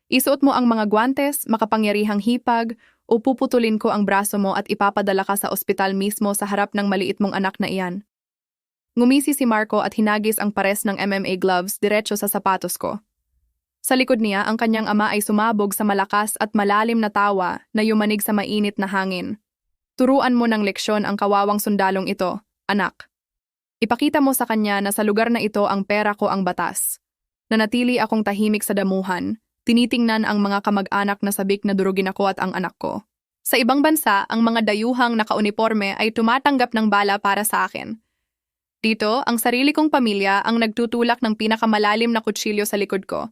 Isuot mo ang mga guwantes, makapangyarihang hipag, o puputulin ko ang braso mo at ipapadala ka sa ospital mismo sa harap ng maliit mong anak na iyan. Ngumisi si Marco at hinagis ang pares ng MMA gloves diretso sa sapatos ko. Sa likod niya, ang kanyang ama ay sumabog sa malakas at malalim na tawa na yumanig sa mainit na hangin. Turuan mo ng leksyon ang kawawang sundalong ito, anak. Ipakita mo sa kanya na sa lugar na ito ang pera ko ang batas. Nanatili akong tahimik sa damuhan, tinitingnan ang mga kamag-anak na sabik na durugin ako at ang anak ko. Sa ibang bansa, ang mga dayuhang nakauniforme ay tumatanggap ng bala para sa akin. Dito, ang sarili kong pamilya ang nagtutulak ng pinakamalalim na kutsilyo sa likod ko.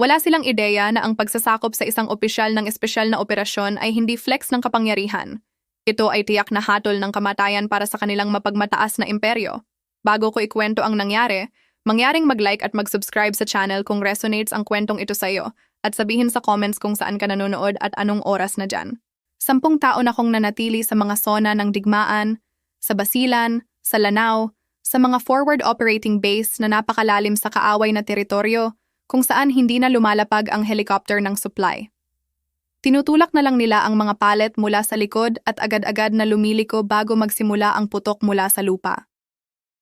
Wala silang ideya na ang pagsasakop sa isang opisyal ng espesyal na operasyon ay hindi flex ng kapangyarihan. Ito ay tiyak na hatol ng kamatayan para sa kanilang mapagmataas na imperyo. Bago ko ikwento ang nangyari, mangyaring mag-like at mag-subscribe sa channel kung resonates ang kwentong ito sa iyo at sabihin sa comments kung saan ka nanonood at anong oras na dyan. 10 taon akong nanatili sa mga sona ng digmaan, sa Basilan, sa Lanao, sa mga forward operating base na napakalalim sa kaaway na teritoryo kung saan hindi na lumalapag ang helicopter ng supply. Tinutulak na lang nila ang mga palet mula sa likod at agad-agad na lumiliko bago magsimula ang putok mula sa lupa.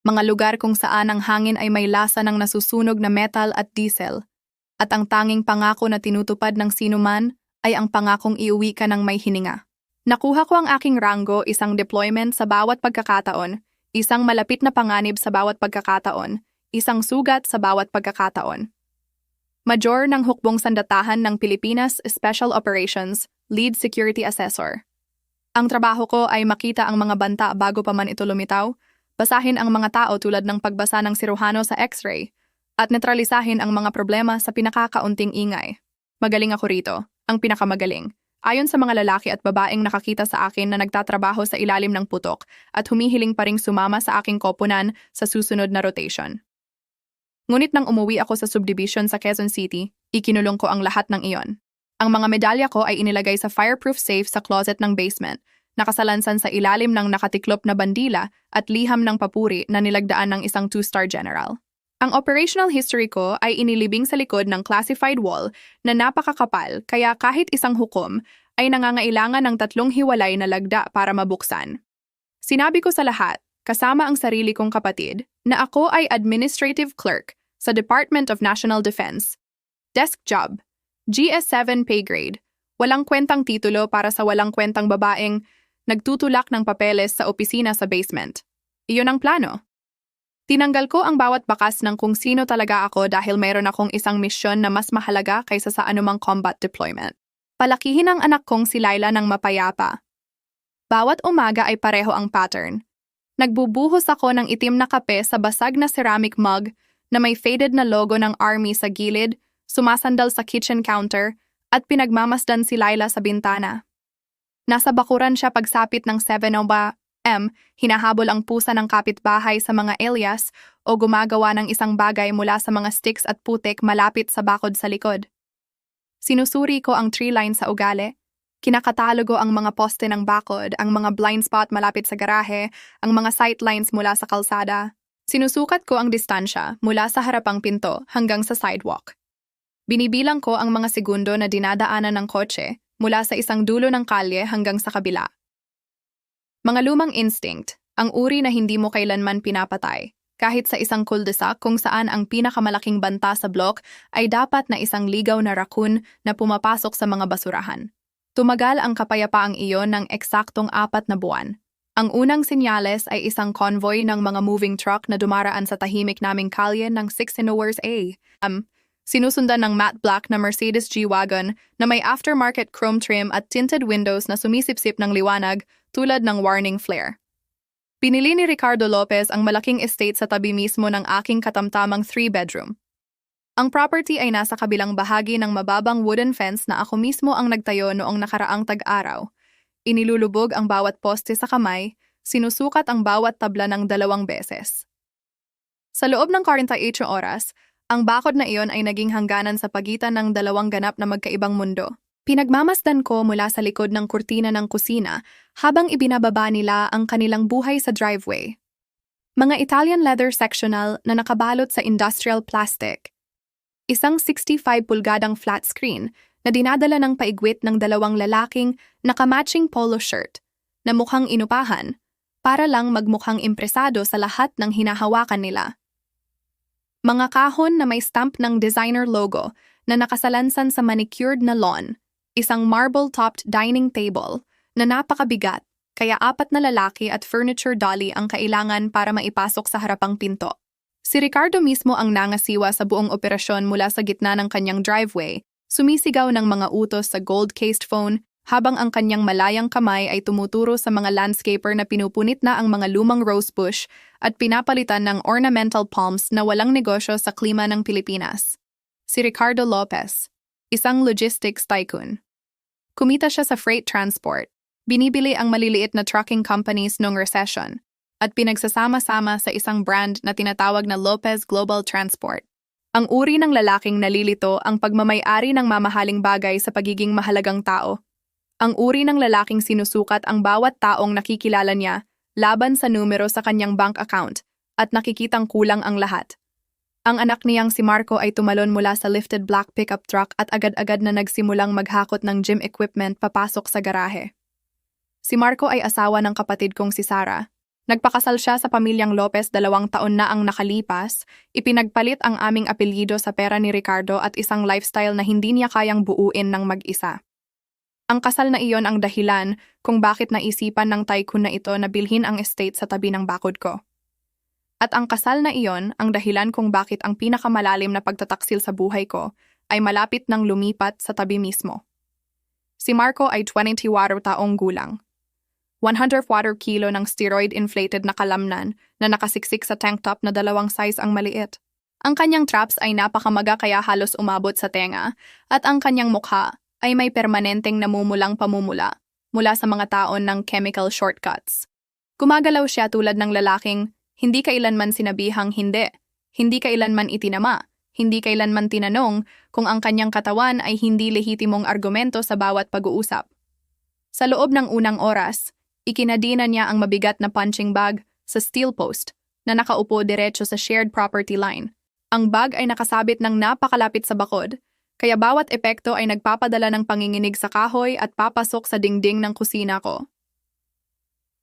Mga lugar kung saan ang hangin ay may lasa ng nasusunog na metal at diesel, at ang tanging pangako na tinutupad ng sinuman ay ang pangakong iuwi ka ng may hininga. Nakuha ko ang aking rango, isang deployment sa bawat pagkakataon, isang malapit na panganib sa bawat pagkakataon, isang sugat sa bawat pagkakataon. Major ng Hukbong Sandatahan ng Pilipinas Special Operations, Lead Security Assessor. Ang trabaho ko ay makita ang mga banta bago pa man ito lumitaw, basahin ang mga tao tulad ng pagbasa ng siruhano sa X-ray, at netralisahin ang mga problema sa pinakakaunting ingay. Magaling ako rito, ang pinakamagaling. Ayon sa mga lalaki at babaeng nakakita sa akin na nagtatrabaho sa ilalim ng putok at humihiling pa ring sumama sa aking koponan sa susunod na rotation. Ngunit nang umuwi ako sa subdivision sa Quezon City, ikinulong ko ang lahat ng iyon. Ang mga medalya ko ay inilagay sa fireproof safe sa closet ng basement, nakasalansan sa ilalim ng nakatiklop na bandila at liham ng papuri na nilagdaan ng isang 2-star general. Ang operational history ko ay inilibing sa likod ng classified wall na napakakapal kaya kahit isang hukom ay nangangailangan ng 3 hiwalay na lagda para mabuksan. Sinabi ko sa lahat, kasama ang sarili kong kapatid, na ako ay administrative clerk sa Department of National Defense. Desk job, GS7 pay grade, walang kwentang titulo para sa walang kwentang babaeng nagtutulak ng papeles sa opisina sa basement. Iyon ang plano. Tinanggal ko ang bawat bakas ng kung sino talaga ako dahil mayroon akong isang misyon na mas mahalaga kaysa sa anumang combat deployment. Palakihin ang anak kong si Laila ng mapayapa. Bawat umaga ay pareho ang pattern. Nagbubuhos ako ng itim na kape sa basag na ceramic mug na may faded na logo ng army sa gilid, sumasandal sa kitchen counter, at pinagmamasdan si Laila sa bintana. Nasa bakuran siya pagsapit ng 7:00 m, hinahabol ang pusa ng kapitbahay sa mga alias o gumagawa ng isang bagay mula sa mga sticks at putik malapit sa bakod sa likod. Sinusuri ko ang tree line sa ugali. Kinakatalogo ang mga poste ng bakod, ang mga blind spot malapit sa garahe, ang mga sight lines mula sa kalsada. Sinusukat ko ang distansya mula sa harapang pinto hanggang sa sidewalk. Binibilang ko ang mga segundo na dinadaanan ng kotse mula sa isang dulo ng kalye hanggang sa kabila. Mga lumang instinct, ang uri na hindi mo kailanman pinapatay. Kahit sa isang cul-de-sac kung saan ang pinakamalaking banta sa block ay dapat na isang ligaw na raccoon na pumapasok sa mga basurahan. Tumagal ang kapayapaang iyon ng eksaktong 4 na buwan. Ang unang senyales ay isang convoy ng mga moving truck na dumaraan sa tahimik naming kalye ng 6 Hours A. Sinusundan ng matte black na Mercedes G-Wagon na may aftermarket chrome trim at tinted windows na sumisipsip ng liwanag tulad ng warning flare. Pinili ni Ricardo Lopez ang malaking estate sa tabi mismo ng aking katamtamang 3-bedroom. Ang property ay nasa kabilang bahagi ng mababang wooden fence na ako mismo ang nagtayo noong nakaraang tag-araw. Inilulubog ang bawat poste sa kamay, sinusukat ang bawat tabla ng 2 beses. Sa loob ng 48 oras, ang bakod na iyon ay naging hangganan sa pagitan ng 2 ganap na magkaibang mundo. Pinagmamasdan ko mula sa likod ng kurtina ng kusina habang ibinababa nila ang kanilang buhay sa driveway. Mga Italian leather sectional na nakabalot sa industrial plastic. Isang 65 pulgadang flat screen na dinadala ng paigwit ng dalawang lalaking nakamatching polo shirt na mukhang inupahan para lang magmukhang impresado sa lahat ng hinahawakan nila. Mga kahon na may stamp ng designer logo na nakasalansan sa manicured na lawn, isang marble-topped dining table na napakabigat kaya 4 na lalaki at furniture dolly ang kailangan para maipasok sa harapang pinto. Si Ricardo mismo ang nangasiwa sa buong operasyon mula sa gitna ng kanyang driveway, sumisigaw ng mga utos sa gold-cased phone habang ang kanyang malayang kamay ay tumuturo sa mga landscaper na pinupunit na ang mga lumang rosebush at pinapalitan ng ornamental palms na walang negosyo sa klima ng Pilipinas. Si Ricardo Lopez, isang logistics tycoon. Kumita siya sa freight transport, binibili ang maliliit na trucking companies noong recession, at pinagsasama-sama sa isang brand na tinatawag na Lopez Global Transport. Ang uri ng lalaking nalilito ang pagmamay-ari ng mamahaling bagay sa pagiging mahalagang tao. Ang uri ng lalaking sinusukat ang bawat taong nakikilala niya laban sa numero sa kanyang bank account at nakikitang kulang ang lahat. Ang anak niyang si Marco ay tumalon mula sa lifted black pickup truck at agad-agad na nagsimulang maghakot ng gym equipment papasok sa garahe. Si Marco ay asawa ng kapatid kong si Sarah. Nagpakasal siya sa pamilyang Lopez 2 taon na ang nakalipas, ipinagpalit ang aming apelyido sa pera ni Ricardo at isang lifestyle na hindi niya kayang buuin ng mag-isa. Ang kasal na iyon ang dahilan kung bakit naisipan ng tycoon na ito na bilhin ang estate sa tabi ng bakod ko. At ang kasal na iyon ang dahilan kung bakit ang pinakamalalim na pagtataksil sa buhay ko ay malapit ng lumipat sa tabi mismo. Si Marco ay 24 taong gulang. 104 kilo ng steroid-inflated na kalamnan na nakasiksik sa tank top na 2 size ang maliit. Ang kanyang traps ay napakamaga kaya halos umabot sa tenga at ang kanyang mukha ay may permanenteng namumulang pamumula mula sa mga taon ng chemical shortcuts. Gumagalaw siya tulad ng lalaking hindi kailanman sinabihang hindi kailanman itinama, hindi kailanman tinanong kung ang kanyang katawan ay hindi lehitimong argumento sa bawat pag-uusap. Sa loob ng unang oras, ikinadina niya ang mabigat na punching bag sa steel post na nakaupo diretso sa shared property line. Ang bag ay nakasabit ng napakalapit sa bakod, kaya bawat epekto ay nagpapadala ng panginginig sa kahoy at papasok sa dingding ng kusina ko.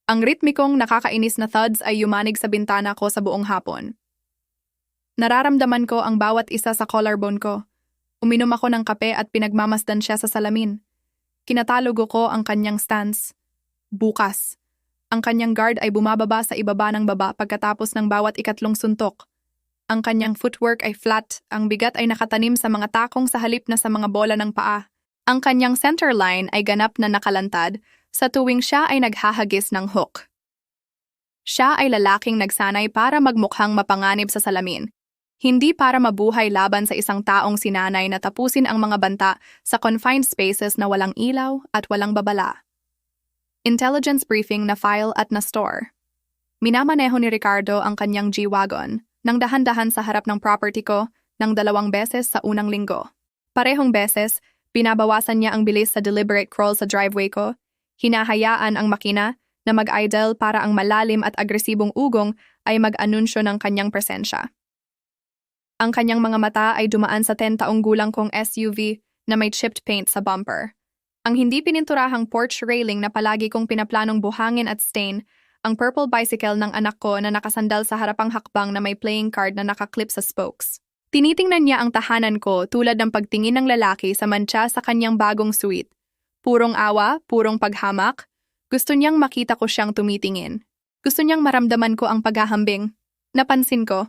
Ang ritmikong nakakainis na thuds ay yumanig sa bintana ko sa buong hapon. Nararamdaman ko ang bawat isa sa collarbone ko. Uminom ako ng kape at pinagmamasdan siya sa salamin. Kinatalogo ko ang kanyang stance. Bukas. Ang kanyang guard ay bumababa sa ibaba ng baba pagkatapos ng bawat ikatlong suntok. Ang kanyang footwork ay flat, ang bigat ay nakatanim sa mga takong sa halip na sa mga bola ng paa. Ang kanyang center line ay ganap na nakalantad sa tuwing siya ay naghahagis ng hook. Siya ay lalaking nagsanay para magmukhang mapanganib sa salamin, hindi para mabuhay laban sa isang taong sinanay na tapusin ang mga banta sa confined spaces na walang ilaw at walang babala. Intelligence briefing na file at na store. Minamaneho ni Ricardo ang kanyang G-Wagon nang dahan-dahan sa harap ng property ko ng 2 beses sa unang linggo. Parehong beses, binabawasan niya ang bilis sa deliberate crawl sa driveway ko, hinahayaan ang makina na mag-idle para ang malalim at agresibong ugong ay mag-anunsyo ng kanyang presensya. Ang kanyang mga mata ay dumaan sa 10 taong gulang kong SUV na may chipped paint sa bumper. Ang hindi pininturahang porch railing na palagi kong pinaplanong buhangin at stain, ang purple bicycle ng anak ko na nakasandal sa harapang hakbang na may playing card na nakaklip sa spokes. Tinitingnan niya ang tahanan ko tulad ng pagtingin ng lalaki sa mantsa sa kanyang bagong suite. Purong awa, purong paghamak. Gusto niyang makita ko siyang tumitingin. Gusto niyang maramdaman ko ang paghahambing. Napansin ko.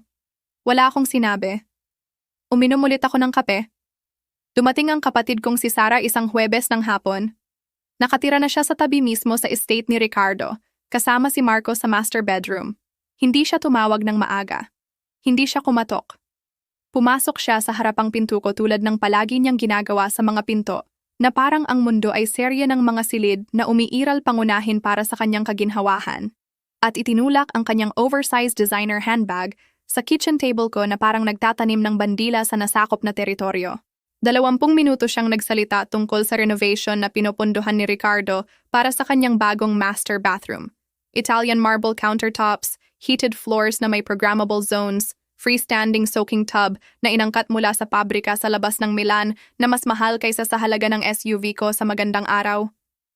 Wala akong sinabi. Uminom ulit ako ng kape. Dumating ang kapatid kong si Sarah isang Huwebes ng hapon. Nakatira na siya sa tabi mismo sa estate ni Ricardo, kasama si Marco sa master bedroom. Hindi siya tumawag ng maaga. Hindi siya kumatok. Pumasok siya sa harapang pinto ko tulad ng palagi niyang ginagawa sa mga pinto, na parang ang mundo ay serye ng mga silid na umiiral pangunahin para sa kanyang kaginhawahan. At itinulak ang kanyang oversized designer handbag sa kitchen table ko na parang nagtatanim ng bandila sa nasakop na teritoryo. 20 minuto siyang nagsalita tungkol sa renovation na pinupunduhan ni Ricardo para sa kanyang bagong master bathroom. Italian marble countertops, heated floors na may programmable zones, freestanding soaking tub na inangkat mula sa pabrika sa labas ng Milan na mas mahal kaysa sa halaga ng SUV ko sa magandang araw.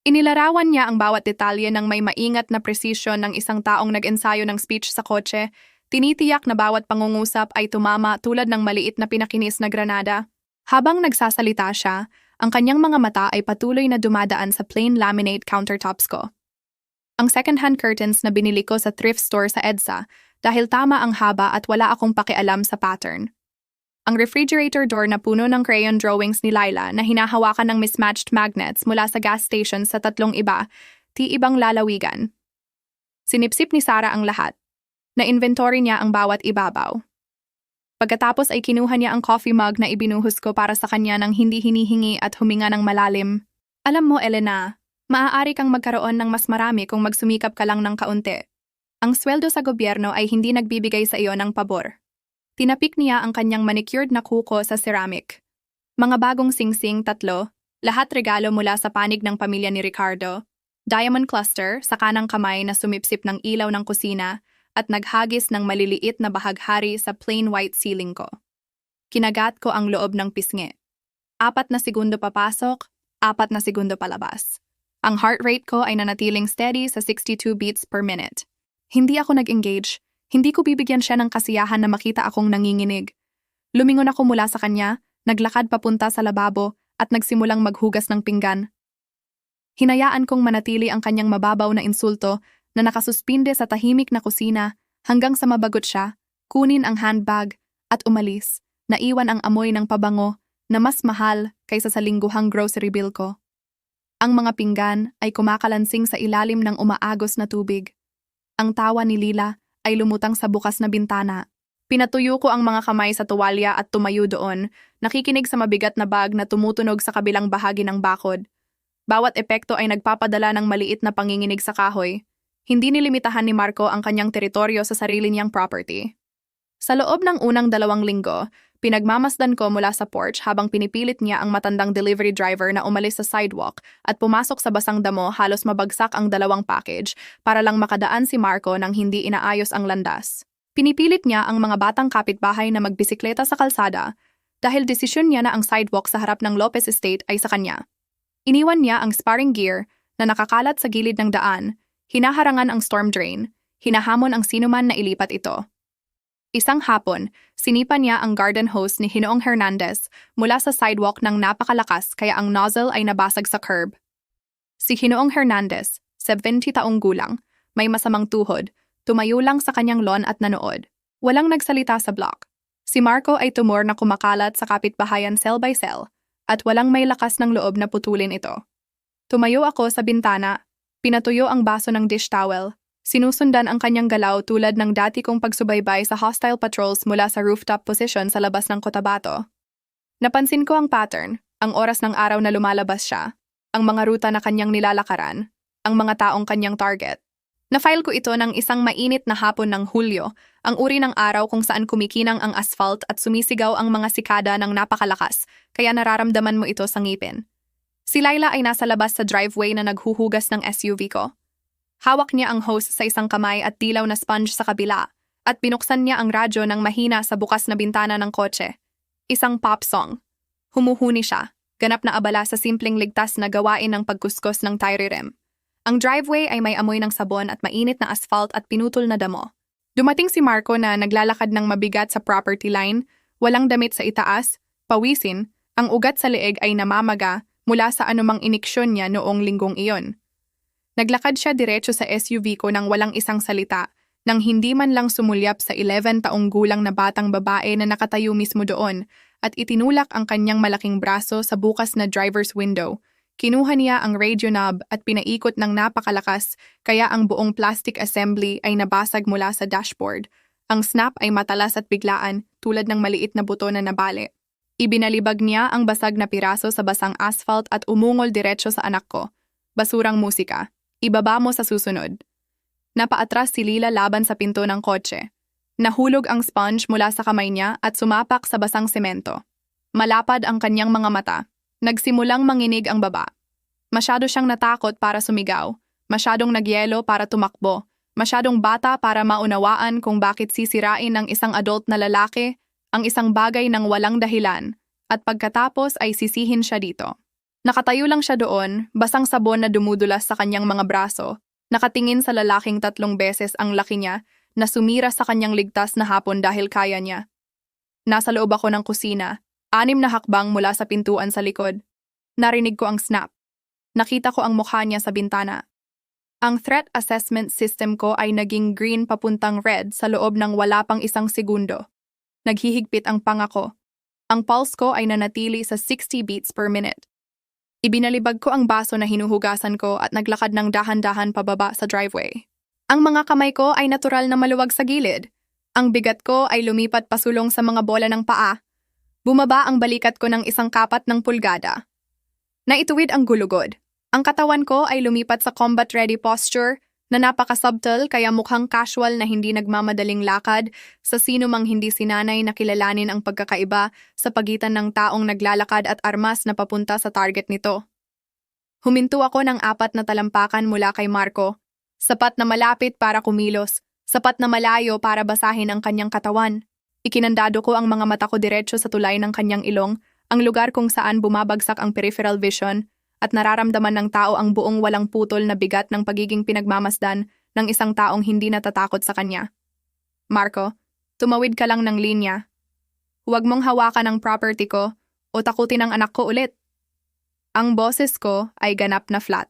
Inilarawan niya ang bawat detalye ng may maingat na presisyon ng isang taong nag-ensayo ng speech sa kotse. Tinitiyak na bawat pangungusap ay tumama tulad ng maliit na pinakinis na granada. Habang nagsasalita siya, ang kanyang mga mata ay patuloy na dumadaan sa plain laminate countertops ko. Ang second-hand curtains na binili ko sa thrift store sa EDSA dahil tama ang haba at wala akong pakialam sa pattern. Ang refrigerator door na puno ng crayon drawings ni Laila na hinahawakan ng mismatched magnets mula sa gas station sa tatlong iba, ibang lalawigan. Sinipsip ni Sarah ang lahat. Na-inventory niya ang bawat ibabaw. Pagkatapos ay kinuha niya ang coffee mug na ibinuhos ko para sa kanya ng hindi hinihingi at huminga ng malalim. Alam mo, Elena, maaari kang magkaroon ng mas marami kung magsumikap ka lang ng kaunti. Ang sweldo sa gobyerno ay hindi nagbibigay sa iyo ng pabor. Tinapik niya ang kanyang manicured na kuko sa ceramic. Mga bagong singsing 3, lahat regalo mula sa panig ng pamilya ni Ricardo. Diamond cluster sa kanang kamay na sumipsip ng ilaw ng kusina at naghagis ng maliliit na bahaghari sa plain white ceiling ko. Kinagat ko ang loob ng pisngi. 4 na segundo papasok, 4 na segundo palabas. Ang heart rate ko ay nanatiling steady sa 62 beats per minute. Hindi ako nag-engage. Hindi ko bibigyan siya ng kasiyahan na makita akong nanginginig. Lumingon ako mula sa kanya, naglakad papunta sa lababo at nagsimulang maghugas ng pinggan. Hinayaan kong manatili ang kanyang mababaw na insulto na nakasuspinde sa tahimik na kusina hanggang sa mabagot siya, kunin ang handbag at umalis, naiwan ang amoy ng pabango na mas mahal kaysa sa lingguhang grocery bill ko. Ang mga pinggan ay kumakalansing sa ilalim ng umaagos na tubig. Ang tawa ni Lila ay lumutang sa bukas na bintana. Pinatuyo ko ang mga kamay sa tuwalya at tumayo doon, nakikinig sa mabigat na bag na tumutunog sa kabilang bahagi ng bakod. Bawat epekto ay nagpapadala ng maliit na panginginig sa kahoy. Hindi nilimitahan ni Marco ang kanyang teritoryo sa sarili niyang property. Sa loob ng unang 2 linggo, pinagmamasdan ko mula sa porch habang pinipilit niya ang matandang delivery driver na umalis sa sidewalk at pumasok sa basang damo halos mabagsak ang 2 package para lang makadaan si Marco nang hindi inaayos ang landas. Pinipilit niya ang mga batang kapitbahay na magbisikleta sa kalsada dahil desisyon niya na ang sidewalk sa harap ng Lopez Estate ay sa kanya. Iniwan niya ang sparring gear na nakakalat sa gilid ng daan. Hinaharangan ang storm drain, hinahamon ang sinuman na ilipat ito. Isang hapon, sinipa niya ang garden hose ni Ginoong Hernandez mula sa sidewalk ng napakalakas kaya ang nozzle ay nabasag sa curb. Si Ginoong Hernandez, 70 taong gulang, may masamang tuhod, tumayo lang sa kanyang lawn at nanood. Walang nagsalita sa block. Si Marco ay tumor na kumakalat sa kapitbahayan cell by cell at walang may lakas ng loob na putulin ito. Tumayo ako sa bintana. Pinatuyo ang baso ng dish towel. Sinusundan ang kanyang galaw tulad ng dati kong pagsubaybay sa hostile patrols mula sa rooftop position sa labas ng Cotabato. Napansin ko ang pattern, ang oras ng araw na lumalabas siya, ang mga ruta na kanyang nilalakaran, ang mga taong kanyang target. Na-file ko ito ng isang mainit na hapon ng Hulyo, ang uri ng araw kung saan kumikinang ang asphalt at sumisigaw ang mga sikada ng napakalakas, kaya nararamdaman mo ito sa ngipin. Si Laila ay nasa labas sa driveway na naghuhugas ng SUV ko. Hawak niya ang hose sa isang kamay at dilaw na sponge sa kabila, at binuksan niya ang radyo ng mahina sa bukas na bintana ng kotse. Isang pop song. Humuhuni siya, ganap na abala sa simpleng ligtas na gawain ng pagkuskos ng tire rim. Ang driveway ay may amoy ng sabon at mainit na asphalt at pinutol na damo. Dumating si Marco na naglalakad ng mabigat sa property line, walang damit sa itaas, pawisin, ang ugat sa leeg ay namamaga mula sa anumang iniksyon niya noong linggong iyon. Naglakad siya diretso sa SUV ko nang walang isang salita, nang hindi man lang sumulyap sa 11 taong gulang na batang babae na nakatayo mismo doon at itinulak ang kanyang malaking braso sa bukas na driver's window. Kinuha niya ang radio knob at pinaikot ng napakalakas kaya ang buong plastic assembly ay nabasag mula sa dashboard. Ang snap ay matalas at biglaan tulad ng maliit na buto na nabali. Ibinalibag niya ang basag na piraso sa basang asphalt at umungol diretso sa anak ko. Basurang musika. Ibaba mo sa susunod. Napaatras si Lila laban sa pinto ng kotse. Nahulog ang sponge mula sa kamay niya at sumapak sa basang semento. Malapad ang kanyang mga mata. Nagsimulang manginig ang baba. Masyado siyang natakot para sumigaw. Masyadong nagyelo para tumakbo. Masyadong bata para maunawaan kung bakit sisirain ng isang adult na lalaki ang isang bagay ng walang dahilan at pagkatapos ay sisihin siya dito. Nakatayo lang siya doon, basang sabon na dumudulas sa kanyang mga braso, nakatingin sa lalaking 3 beses ang laki niya na sumira sa kanyang ligtas na hapon dahil kaya niya. Nasa loob ako ng kusina, 6 na hakbang mula sa pintuan sa likod. Narinig ko ang snap. Nakita ko ang mukha niya sa bintana. Ang threat assessment system ko ay naging green papuntang red sa loob ng wala pang 1 segundo. Naghihigpit ang panga ko. Ang pulse ko ay nanatili sa 60 beats per minute. Ibinalibag ko ang baso na hinuhugasan ko at naglakad ng dahan-dahan pababa sa driveway. Ang mga kamay ko ay natural na maluwag sa gilid. Ang bigat ko ay lumipat pasulong sa mga bola ng paa. Bumaba ang balikat ko ng 1/4 ng pulgada. Naituwid ang gulugod. Ang katawan ko ay lumipat sa combat-ready posture na napaka-subtle kaya mukhang casual na hindi nagmamadaling lakad sa sino mang hindi sinanay na kilalanin ang pagkakaiba sa pagitan ng taong naglalakad at armas na papunta sa target nito. Huminto ako ng 4 na talampakan mula kay Marco, sapat na malapit para kumilos, sapat na malayo para basahin ang kanyang katawan. Ikinandado ko ang mga mata ko diretso sa tulay ng kanyang ilong, ang lugar kung saan bumabagsak ang peripheral vision, at nararamdaman ng tao ang buong walang putol na bigat ng pagiging pinagmamasdan ng isang taong hindi natatakot sa kanya. Marco, tumawid ka lang ng linya. Huwag mong hawakan ang property ko o takutin ang anak ko ulit. Ang boses ko ay ganap na flat.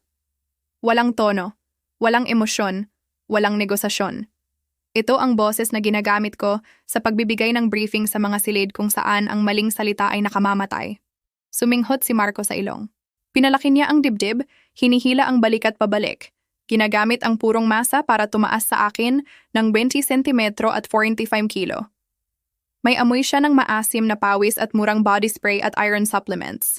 Walang tono, walang emosyon, walang negosasyon. Ito ang boses na ginagamit ko sa pagbibigay ng briefing sa mga silid kung saan ang maling salita ay nakamamatay. Suminghot si Marco sa ilong. Pinalaki niya ang dibdib, hinihila ang balikat pabalik. Ginagamit ang purong masa para tumaas sa akin ng 20 sentimetro at 45 kilo. May amoy siya ng maasim na pawis at murang body spray at iron supplements.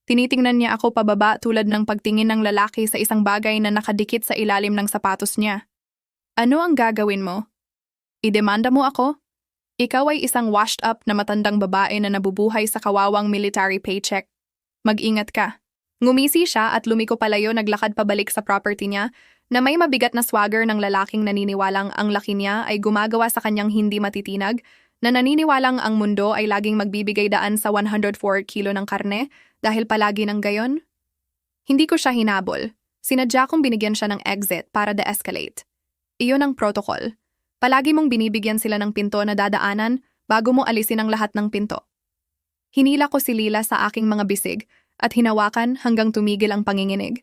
Tinitingnan niya ako pababa tulad ng pagtingin ng lalaki sa isang bagay na nakadikit sa ilalim ng sapatos niya. Ano ang gagawin mo? Idemanda mo ako? Ikaw ay isang washed up na matandang babae na nabubuhay sa kawawang military paycheck. Mag-ingat ka. Ngumisi siya at lumiko palayo naglakad pabalik sa property niya na may mabigat na swagger ng lalaking naniniwalang ang laki niya ay gumagawa sa kanyang hindi matitinag, na naniniwalang ang mundo ay laging magbibigay daan sa 104 kilo ng karne dahil palagi ng gayon. Hindi ko siya hinabol. Sinadya kong binigyan siya ng exit para de-escalate. Iyon ang protocol. Palagi mong binibigyan sila ng pinto na dadaanan bago mo alisin ang lahat ng pinto. Hinila ko si Lila sa aking mga bisig at hinawakan hanggang tumigil ang panginginig.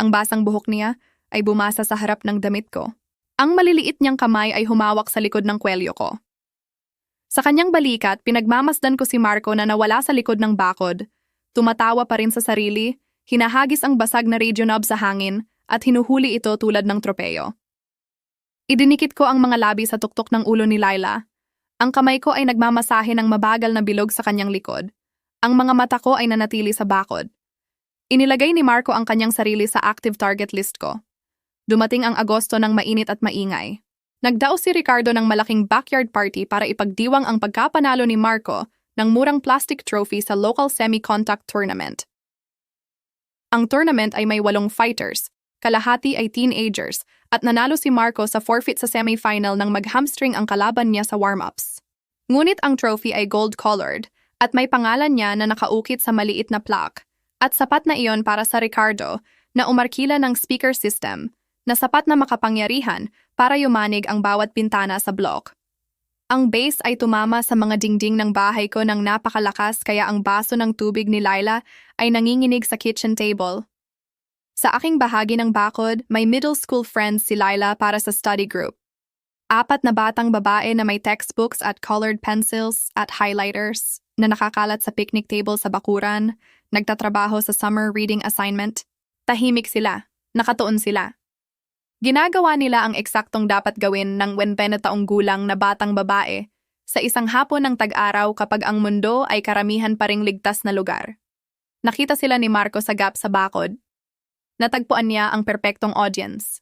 Ang basang buhok niya ay bumasa sa harap ng damit ko. Ang maliliit niyang kamay ay humawak sa likod ng kwelyo ko. Sa kanyang balikat, pinagmamasdan ko si Marco na nawala sa likod ng bakod. Tumatawa pa rin sa sarili, hinahagis ang basag na radio knob sa hangin at hinuhuli ito tulad ng tropeyo. Idinikit ko ang mga labi sa tuktok ng ulo ni Laila. Ang kamay ko ay nagmamasahe ng mabagal na bilog sa kanyang likod. Ang mga mata ko ay nanatili sa bakod. Inilagay ni Marco ang kanyang sarili sa active target list ko. Dumating ang Agosto ng mainit at maingay. Nagdaos si Ricardo ng malaking backyard party para ipagdiwang ang pagkapanalo ni Marco ng murang plastic trophy sa local semi-contact tournament. Ang tournament ay may 8 fighters, kalahati ay teenagers, at nanalo si Marco sa forfeit sa semi-final nang mag-hamstring ang kalaban niya sa warm-ups. Ngunit ang trophy ay gold-colored at may pangalan niya na nakaukit sa maliit na plaque, at sapat na iyon para sa Ricardo na umarkila ng speaker system na sapat na makapangyarihan para yumanig ang bawat bintana sa block. Ang bass ay tumama sa mga dingding ng bahay ko ng napakalakas kaya ang baso ng tubig ni Laila ay nanginginig sa kitchen table. Sa aking bahagi ng bakod, may middle school friends si Laila para sa study group. 4 na batang babae na may textbooks at colored pencils at highlighters na nakakalat sa picnic table sa bakuran, nagtatrabaho sa summer reading assignment. Tahimik sila, nakatuon sila. Ginagawa nila ang eksaktong dapat gawin ng 20 taong gulang na batang babae sa isang hapon ng tag-araw kapag ang mundo ay karamihan pa ring ligtas na lugar. Nakita sila ni Marco sa gap sa bakod. Natagpuan niya ang perpektong audience.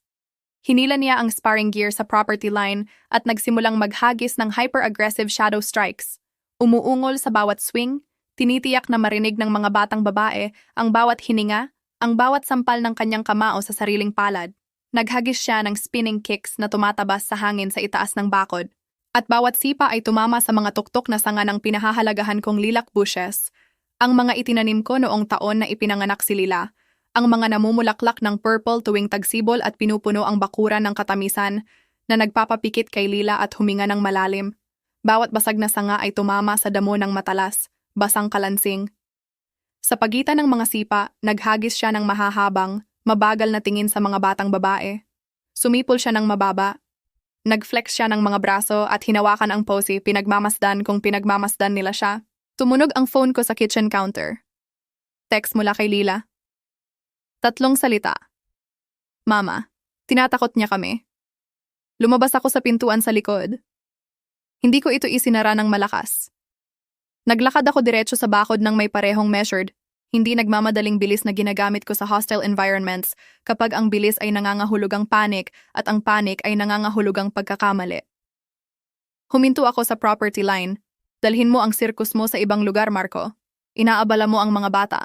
Hinila niya ang sparring gear sa property line at nagsimulang maghagis ng hyper-aggressive shadow strikes. Umuungol sa bawat swing, tinitiyak na marinig ng mga batang babae ang bawat hininga, ang bawat sampal ng kanyang kamao sa sariling palad. Naghagis siya ng spinning kicks na tumatabas sa hangin sa itaas ng bakod. At bawat sipa ay tumama sa mga tuktok na sanga ng pinahahalagahan kong lilac bushes. Ang mga itinanim ko noong taon na ipinanganak si Lila. Ang mga namumulaklak ng purple tuwing tagsibol at pinupuno ang bakuran ng katamisan na nagpapapikit kay Lila at huminga ng malalim. Bawat basag na sanga ay tumama sa damo ng matalas, basang kalansing. Sa pagitan ng mga sipa, naghagis siya ng mahahabang, mabagal na tingin sa mga batang babae. Sumipol siya ng mababa. Nag-flex siya ng mga braso at hinawakan ang posy, pinagmamasdan kung pinagmamasdan nila siya. Tumunog ang phone ko sa kitchen counter. Text mula kay Lila. 3 salita. Mama, tinatakot niya kami. Lumabas ako sa pintuan sa likod. Hindi ko ito isinara ng malakas. Naglakad ako diretso sa bakod ng may parehong measured, hindi nagmamadaling bilis na ginagamit ko sa hostile environments kapag ang bilis ay nangangahulugang panic at ang panic ay nangangahulugang pagkakamali. Huminto ako sa property line. Dalhin mo ang sirkus mo sa ibang lugar, Marco. Inaabala mo ang mga bata.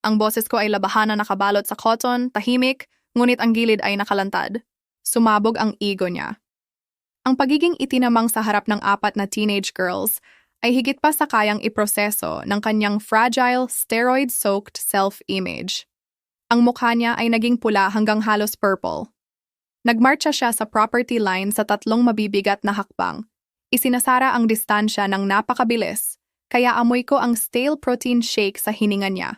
Ang boses ko ay labahan na nakabalot sa cotton, tahimik, ngunit ang gilid ay nakalantad. Sumabog ang ego niya. Ang pagiging itinamang sa harap ng 4 na teenage girls ay higit pa sa kayang iproseso ng kanyang fragile, steroid-soaked self-image. Ang mukha niya ay naging pula hanggang halos purple. Nagmarcha siya sa property line sa 3 mabibigat na hakbang. Isinasara ang distansya ng napakabilis, kaya amoy ko ang stale protein shake sa hininga niya.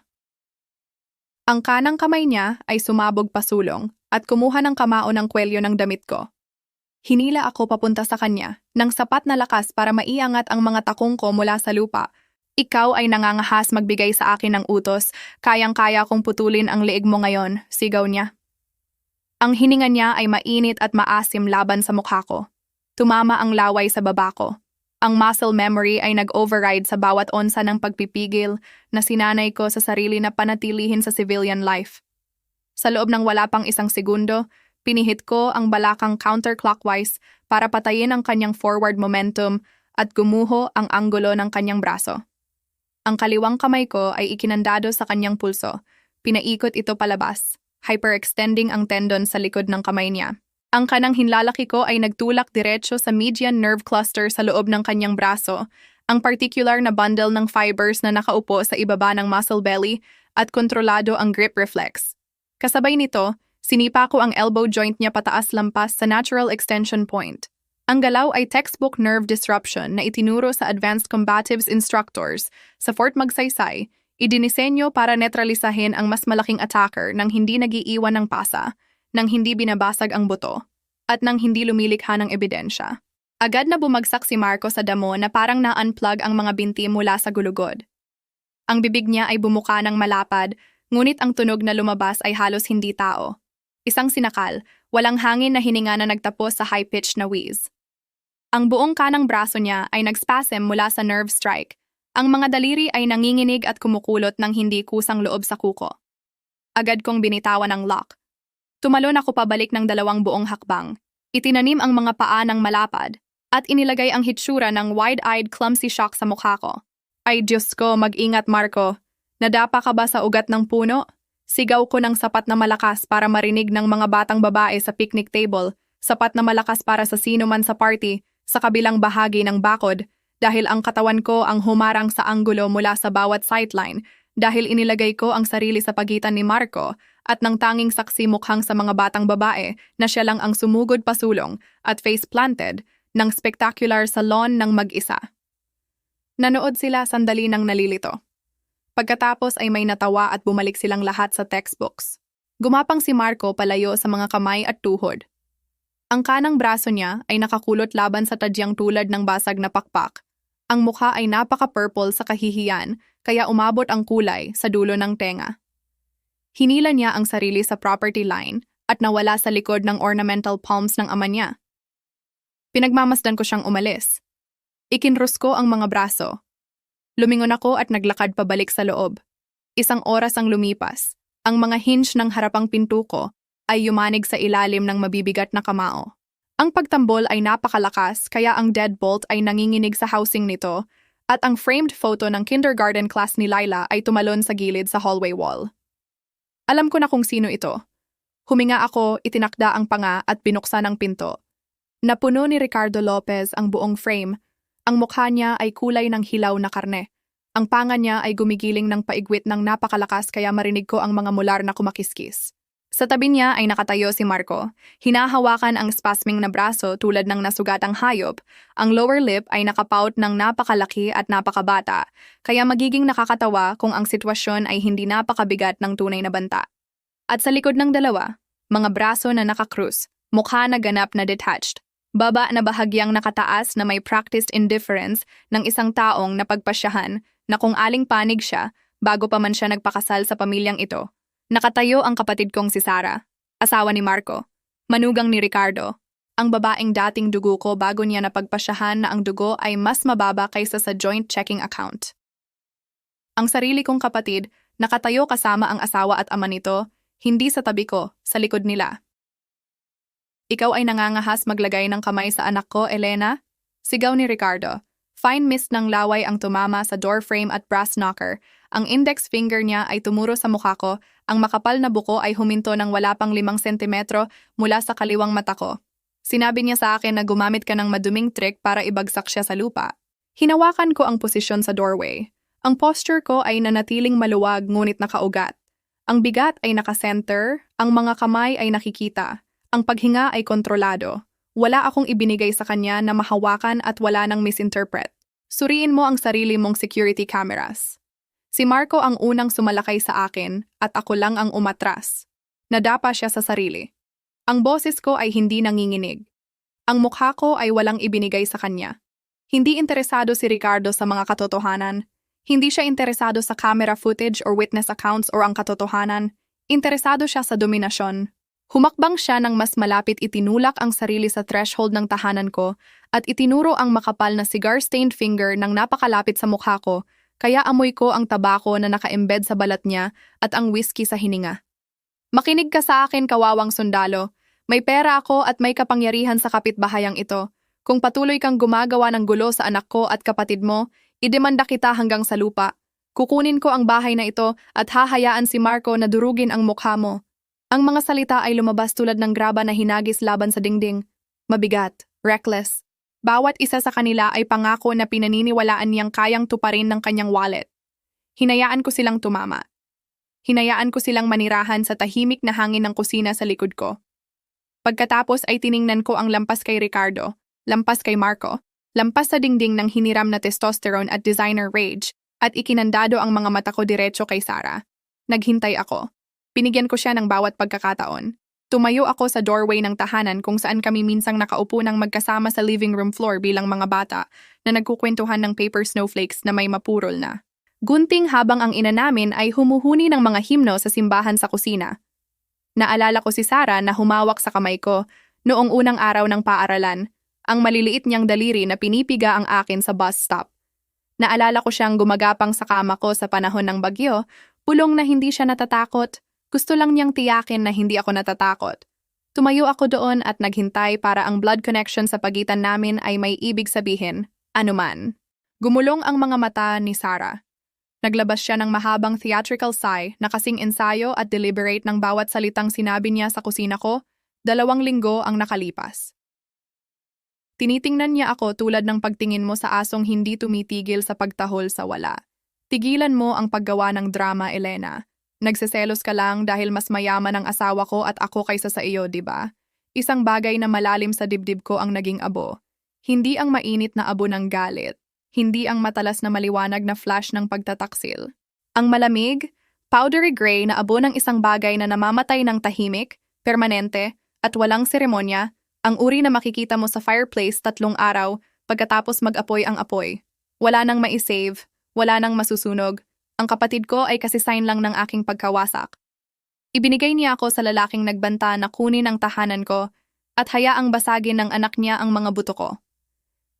Ang kanang kamay niya ay sumabog pasulong at kumuha ng kamao ng kwelyo ng damit ko. Hinila ako papunta sa kanya, ng sapat na lakas para maiangat ang mga takong ko mula sa lupa. Ikaw ay nangangahas magbigay sa akin ng utos, kayang-kaya kong putulin ang leeg mo ngayon, sigaw niya. Ang hininga niya ay mainit at maasim laban sa mukha ko. Tumama ang laway sa baba ko. Ang muscle memory ay nag-override sa bawat onsa ng pagpipigil na sinanay ko sa sarili na panatilihin sa civilian life. Sa loob ng wala pang 1 segundo, pinihit ko ang balakang counterclockwise para patayin ang kanyang forward momentum at gumuho ang anggulo ng kanyang braso. Ang kaliwang kamay ko ay ikinandado sa kanyang pulso. Pinaikot ito palabas, hyperextending ang tendon sa likod ng kamay niya. Ang kanang hinlalaki ko ay nagtulak diretso sa median nerve cluster sa loob ng kanyang braso, ang particular na bundle ng fibers na nakaupo sa ibaba ng muscle belly at kontrolado ang grip reflex. Kasabay nito, sinipa ko ang elbow joint niya pataas lampas sa natural extension point. Ang galaw ay textbook nerve disruption na itinuro sa Advanced Combatives Instructors sa Fort Magsaysay, idinisenyo para netralisahin ang mas malaking attacker nang hindi nagiiwan ng pasa, nang hindi binabasag ang buto, at nang hindi lumilikha ng ebidensya. Agad na bumagsak si Marco sa damo na parang na-unplug ang mga binti mula sa gulugod. Ang bibig niya ay bumuka ng malapad, ngunit ang tunog na lumabas ay halos hindi tao. Isang sinakal, walang hangin na hininga na nagtapos sa high-pitched na wheeze. Ang buong kanang braso niya ay nagspasm mula sa nerve strike. Ang mga daliri ay nanginginig at kumukulot ng hindi kusang loob sa kuko. Agad kong binitawan ang lock. Tumalon ako pabalik ng 2 buong hakbang. Itinanim ang mga paa ng malapad at inilagay ang hitsura ng wide-eyed clumsy shock sa mukha ko. Ay Diyos ko, mag-ingat Marco. Nadapa ka ba sa ugat ng puno? Sigaw ko ng sapat na malakas para marinig ng mga batang babae sa picnic table, sapat na malakas para sa sino man sa party, sa kabilang bahagi ng bakod, dahil ang katawan ko ang humarang sa anggulo mula sa bawat sightline, dahil inilagay ko ang sarili sa pagitan ni Marco at ng tanging saksi mukhang sa mga batang babae na siya lang ang sumugod pasulong at face-planted ng spectacular sa lawn ng mag-isa. Nanood sila sandali ng nalilito. Pagkatapos ay may natawa at bumalik silang lahat sa textbooks. Gumapang si Marco palayo sa mga kamay at tuhod. Ang kanang braso niya ay nakakulot laban sa tadyang tulad ng basag na pakpak. Ang mukha ay napaka-purple sa kahihiyan, kaya umabot ang kulay sa dulo ng tenga. Hinila niya ang sarili sa property line at nawala sa likod ng ornamental palms ng ama niya. Pinagmamasdan ko siyang umalis. Ikinrus ko ang mga braso. Lumingon ako at naglakad pabalik sa loob. 1 oras ang lumipas. Ang mga hinge ng harapang pinto ko ay yumanig sa ilalim ng mabibigat na kamao. Ang pagtambol ay napakalakas kaya ang deadbolt ay nanginginig sa housing nito at ang framed photo ng kindergarten class ni Laila ay tumalon sa gilid sa hallway wall. Alam ko na kung sino ito. Huminga ako, itinakda ang panga at binuksan ang pinto. Napuno ni Ricardo Lopez ang buong frame. Ang mukha niya ay kulay ng hilaw na karne. Ang panga niya ay gumigiling ng paigwit ng napakalakas kaya marinig ko ang mga mular na kumakiskis. Sa tabi niya ay nakatayo si Marco. Hinahawakan ang spasming na braso tulad ng nasugatang hayop. Ang lower lip ay nakapout ng napakalaki at napakabata, kaya magiging nakakatawa kung ang sitwasyon ay hindi napakabigat ng tunay na banta. At sa likod ng dalawa, mga braso na nakakrus, mukha na ganap na detached. Baba na bahagyang nakataas na may practiced indifference ng isang taong napagpasyahan na kung aling panig siya bago pa man siya nagpakasal sa pamilyang ito. Nakatayo ang kapatid kong si Sarah, asawa ni Marco, manugang ni Ricardo, ang babaeng dating dugo ko bago niya napagpasyahan na ang dugo ay mas mababa kaysa sa joint checking account. Ang sarili kong kapatid, nakatayo kasama ang asawa at ama nito, hindi sa tabi ko, sa likod nila. Ikaw ay nangangahas maglagay ng kamay sa anak ko, Elena? Sigaw ni Ricardo. Fine mist ng laway ang tumama sa doorframe at brass knocker. Ang index finger niya ay tumuro sa mukha ko. Ang makapal na buko ay huminto ng wala pang 5 sentimetro mula sa kaliwang mata ko. Sinabi niya sa akin na gumamit ka ng maduming trick para ibagsak siya sa lupa. Hinawakan ko ang posisyon sa doorway. Ang posture ko ay nanatiling maluwag ngunit nakaugat. Ang bigat ay nakasenter, ang mga kamay ay nakikita. Ang paghinga ay kontrolado. Wala akong ibinigay sa kanya na mahawakan at wala nang misinterpret. Suriin mo ang sarili mong security cameras. Si Marco ang unang sumalakay sa akin at ako lang ang umatras. Nadapa siya sa sarili. Ang boses ko ay hindi nanginginig. Ang mukha ko ay walang ibinigay sa kanya. Hindi interesado si Ricardo sa mga katotohanan. Hindi siya interesado sa camera footage or witness accounts or ang katotohanan. Interesado siya sa dominasyon. Humakbang siya ng mas malapit, itinulak ang sarili sa threshold ng tahanan ko at itinuro ang makapal na cigar-stained finger ng napakalapit sa mukha ko, kaya amoy ko ang tabako na naka-embed sa balat niya at ang whiskey sa hininga. Makinig ka sa akin, kawawang sundalo. May pera ako at may kapangyarihan sa kapitbahayang ito. Kung patuloy kang gumagawa ng gulo sa anak ko at kapatid mo, idemanda kita hanggang sa lupa. Kukunin ko ang bahay na ito at hahayaan si Marco na durugin ang mukha mo. Ang mga salita ay lumabas tulad ng graba na hinagis laban sa dingding. Mabigat, reckless. Bawat isa sa kanila ay pangako na pinaniniwalaan niyang kayang tuparin ng kanyang wallet. Hinayaan ko silang tumama. Hinayaan ko silang manirahan sa tahimik na hangin ng kusina sa likod ko. Pagkatapos ay tiningnan ko ang lampas kay Ricardo, lampas kay Marco, lampas sa dingding ng hiniram na testosterone at designer rage, at ikinandado ang mga mata ko diretso kay Sarah. Naghintay ako. Binigyan ko siya ng bawat pagkakataon. Tumayo ako sa doorway ng tahanan kung saan kami minsang nakaupo ng magkasama sa living room floor bilang mga bata na nagkukwentuhan ng paper snowflakes na may mapurol na. Gunting habang ang ina namin ay humuhuni ng mga himno sa simbahan sa kusina. Naalala ko si Sarah na humawak sa kamay ko noong unang araw ng paaralan, ang maliliit niyang daliri na pinipiga ang akin sa bus stop. Naalala ko siyang gumagapang sa kama ko sa panahon ng bagyo, pulong na hindi siya natatakot. Gusto lang niyang tiyakin na hindi ako natatakot. Tumayo ako doon at naghintay para ang blood connection sa pagitan namin ay may ibig sabihin, anuman. Gumulong ang mga mata ni Sarah. Naglabas siya ng mahabang theatrical sigh na kasing ensayo at deliberate ng bawat salitang sinabi niya sa kusina ko, 2 linggo ang nakalipas. Tinitingnan niya ako tulad ng pagtingin mo sa asong hindi tumitigil sa pagtahol sa wala. Tigilan mo ang paggawa ng drama, Elena. Nagseselos ka lang dahil mas mayaman ang asawa ko at ako kaysa sa iyo, di ba? Isang bagay na malalim sa dibdib ko ang naging abo. Hindi ang mainit na abo ng galit. Hindi ang matalas na maliwanag na flash ng pagtataksil. Ang malamig, powdery gray na abo ng isang bagay na namamatay ng tahimik, permanente, at walang seremonya, ang uri na makikita mo sa fireplace 3 araw pagkatapos mag-apoy ang apoy. Wala nang maisave, wala nang masusunog. Ang kapatid ko ay kasi sign lang ng aking pagkawasak. Ibinigay niya ako sa lalaking nagbanta na kunin ang tahanan ko at hayaang basagin ng anak niya ang mga buto ko.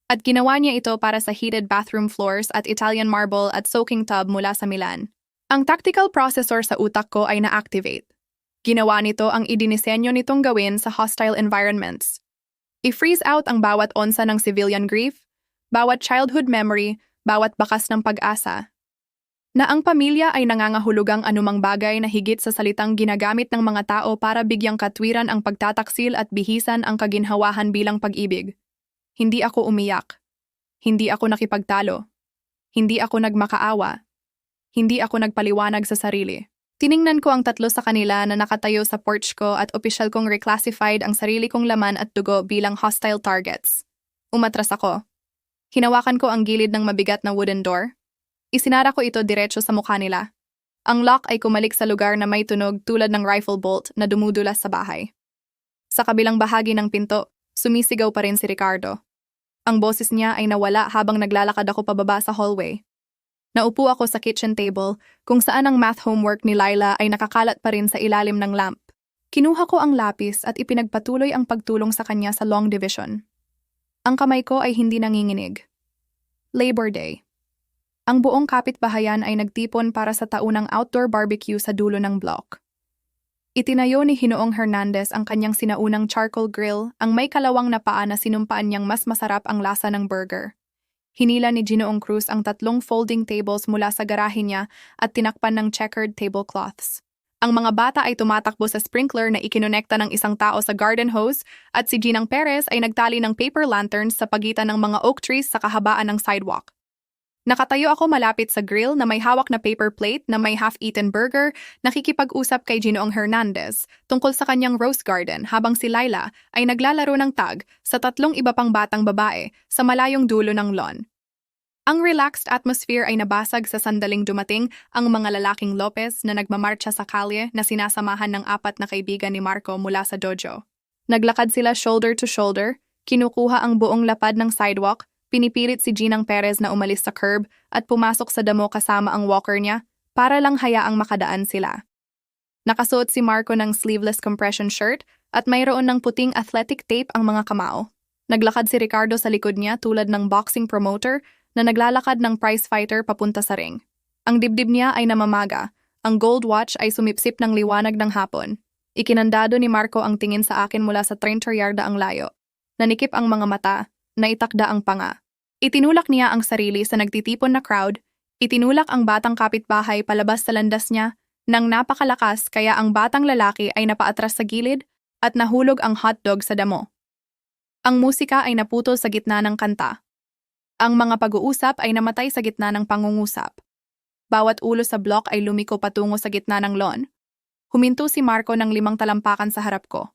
At ginawa niya ito para sa heated bathroom floors at Italian marble at soaking tub mula sa Milan. Ang tactical processor sa utak ko ay na-activate. Ginawa nito ang idinisenyo nitong gawin sa hostile environments. I-freeze out ang bawat onsa ng civilian grief, bawat childhood memory, bawat bakas ng pag-asa. Na ang pamilya ay nangangahulugang anumang bagay na higit sa salitang ginagamit ng mga tao para bigyang katwiran ang pagtataksil at bihisan ang kaginhawahan bilang pag-ibig. Hindi ako umiyak. Hindi ako nakipagtalo. Hindi ako nagmakaawa. Hindi ako nagpaliwanag sa sarili. Tiningnan ko ang tatlo sa kanila na nakatayo sa porch ko at opisyal kong reclassified ang sarili kong laman at dugo bilang hostile targets. Umatras ako. Hinawakan ko ang gilid ng mabigat na wooden door. Isinara ko ito diretso sa mukha nila. Ang lock ay kumalik sa lugar na may tunog tulad ng rifle bolt na dumudulas sa bahay. Sa kabilang bahagi ng pinto, sumisigaw pa rin si Ricardo. Ang boses niya ay nawala habang naglalakad ako pababa sa hallway. Naupo ako sa kitchen table kung saan ang math homework ni Laila ay nakakalat pa rin sa ilalim ng lamp. Kinuha ko ang lapis at ipinagpatuloy ang pagtulong sa kanya sa long division. Ang kamay ko ay hindi nanginginig. Labor Day. Ang buong kapitbahayan ay nagtipon para sa taunang outdoor barbecue sa dulo ng block. Itinayo ni Ginoong Hernandez ang kanyang sinaunang charcoal grill, ang may kalawang na paa na sinumpaan niyang mas masarap ang lasa ng burger. Hinila ni Ginoong Cruz ang 3 folding tables mula sa garahe niya at tinakpan ng checkered tablecloths. Ang mga bata ay tumatakbo sa sprinkler na ikinonekta ng isang tao sa garden hose at si Ginang Perez ay nagtali ng paper lanterns sa pagitan ng mga oak trees sa kahabaan ng sidewalk. Nakatayo ako malapit sa grill na may hawak na paper plate na may half-eaten burger, nakikipag-usap kay Ginoong Hernandez tungkol sa kanyang rose garden habang si Laila ay naglalaro ng tag sa 3 iba pang batang babae sa malayong dulo ng lawn. Ang relaxed atmosphere ay nabasag sa sandaling dumating ang mga lalaking Lopez na nagmamarcha sa kalye na sinasamahan ng 4 na kaibigan ni Marco mula sa dojo. Naglakad sila shoulder to shoulder, kinukuha ang buong lapad ng sidewalk. Pinipilit si Ginang Perez na umalis sa curb at pumasok sa damo kasama ang walker niya para lang hayaang makadaan sila. Nakasuot si Marco ng sleeveless compression shirt at mayroon ng puting athletic tape ang mga kamao. Naglakad si Ricardo sa likod niya tulad ng boxing promoter na naglalakad ng prize fighter papunta sa ring. Ang dibdib niya ay namamaga, ang gold watch ay sumipsip ng liwanag ng hapon. Ikinandado ni Marco ang tingin sa akin mula sa 30 yarda ang layo. Nanikip ang mga mata, naitakda ang panga. Itinulak niya ang sarili sa nagtitipon na crowd, itinulak ang batang kapitbahay palabas sa landas niya nang napakalakas kaya ang batang lalaki ay napaatras sa gilid at nahulog ang hotdog sa damo. Ang musika ay naputol sa gitna ng kanta. Ang mga pag-uusap ay namatay sa gitna ng pangungusap. Bawat ulo sa block ay lumiko patungo sa gitna ng lawn. Huminto si Marco ng 5 talampakan sa harap ko.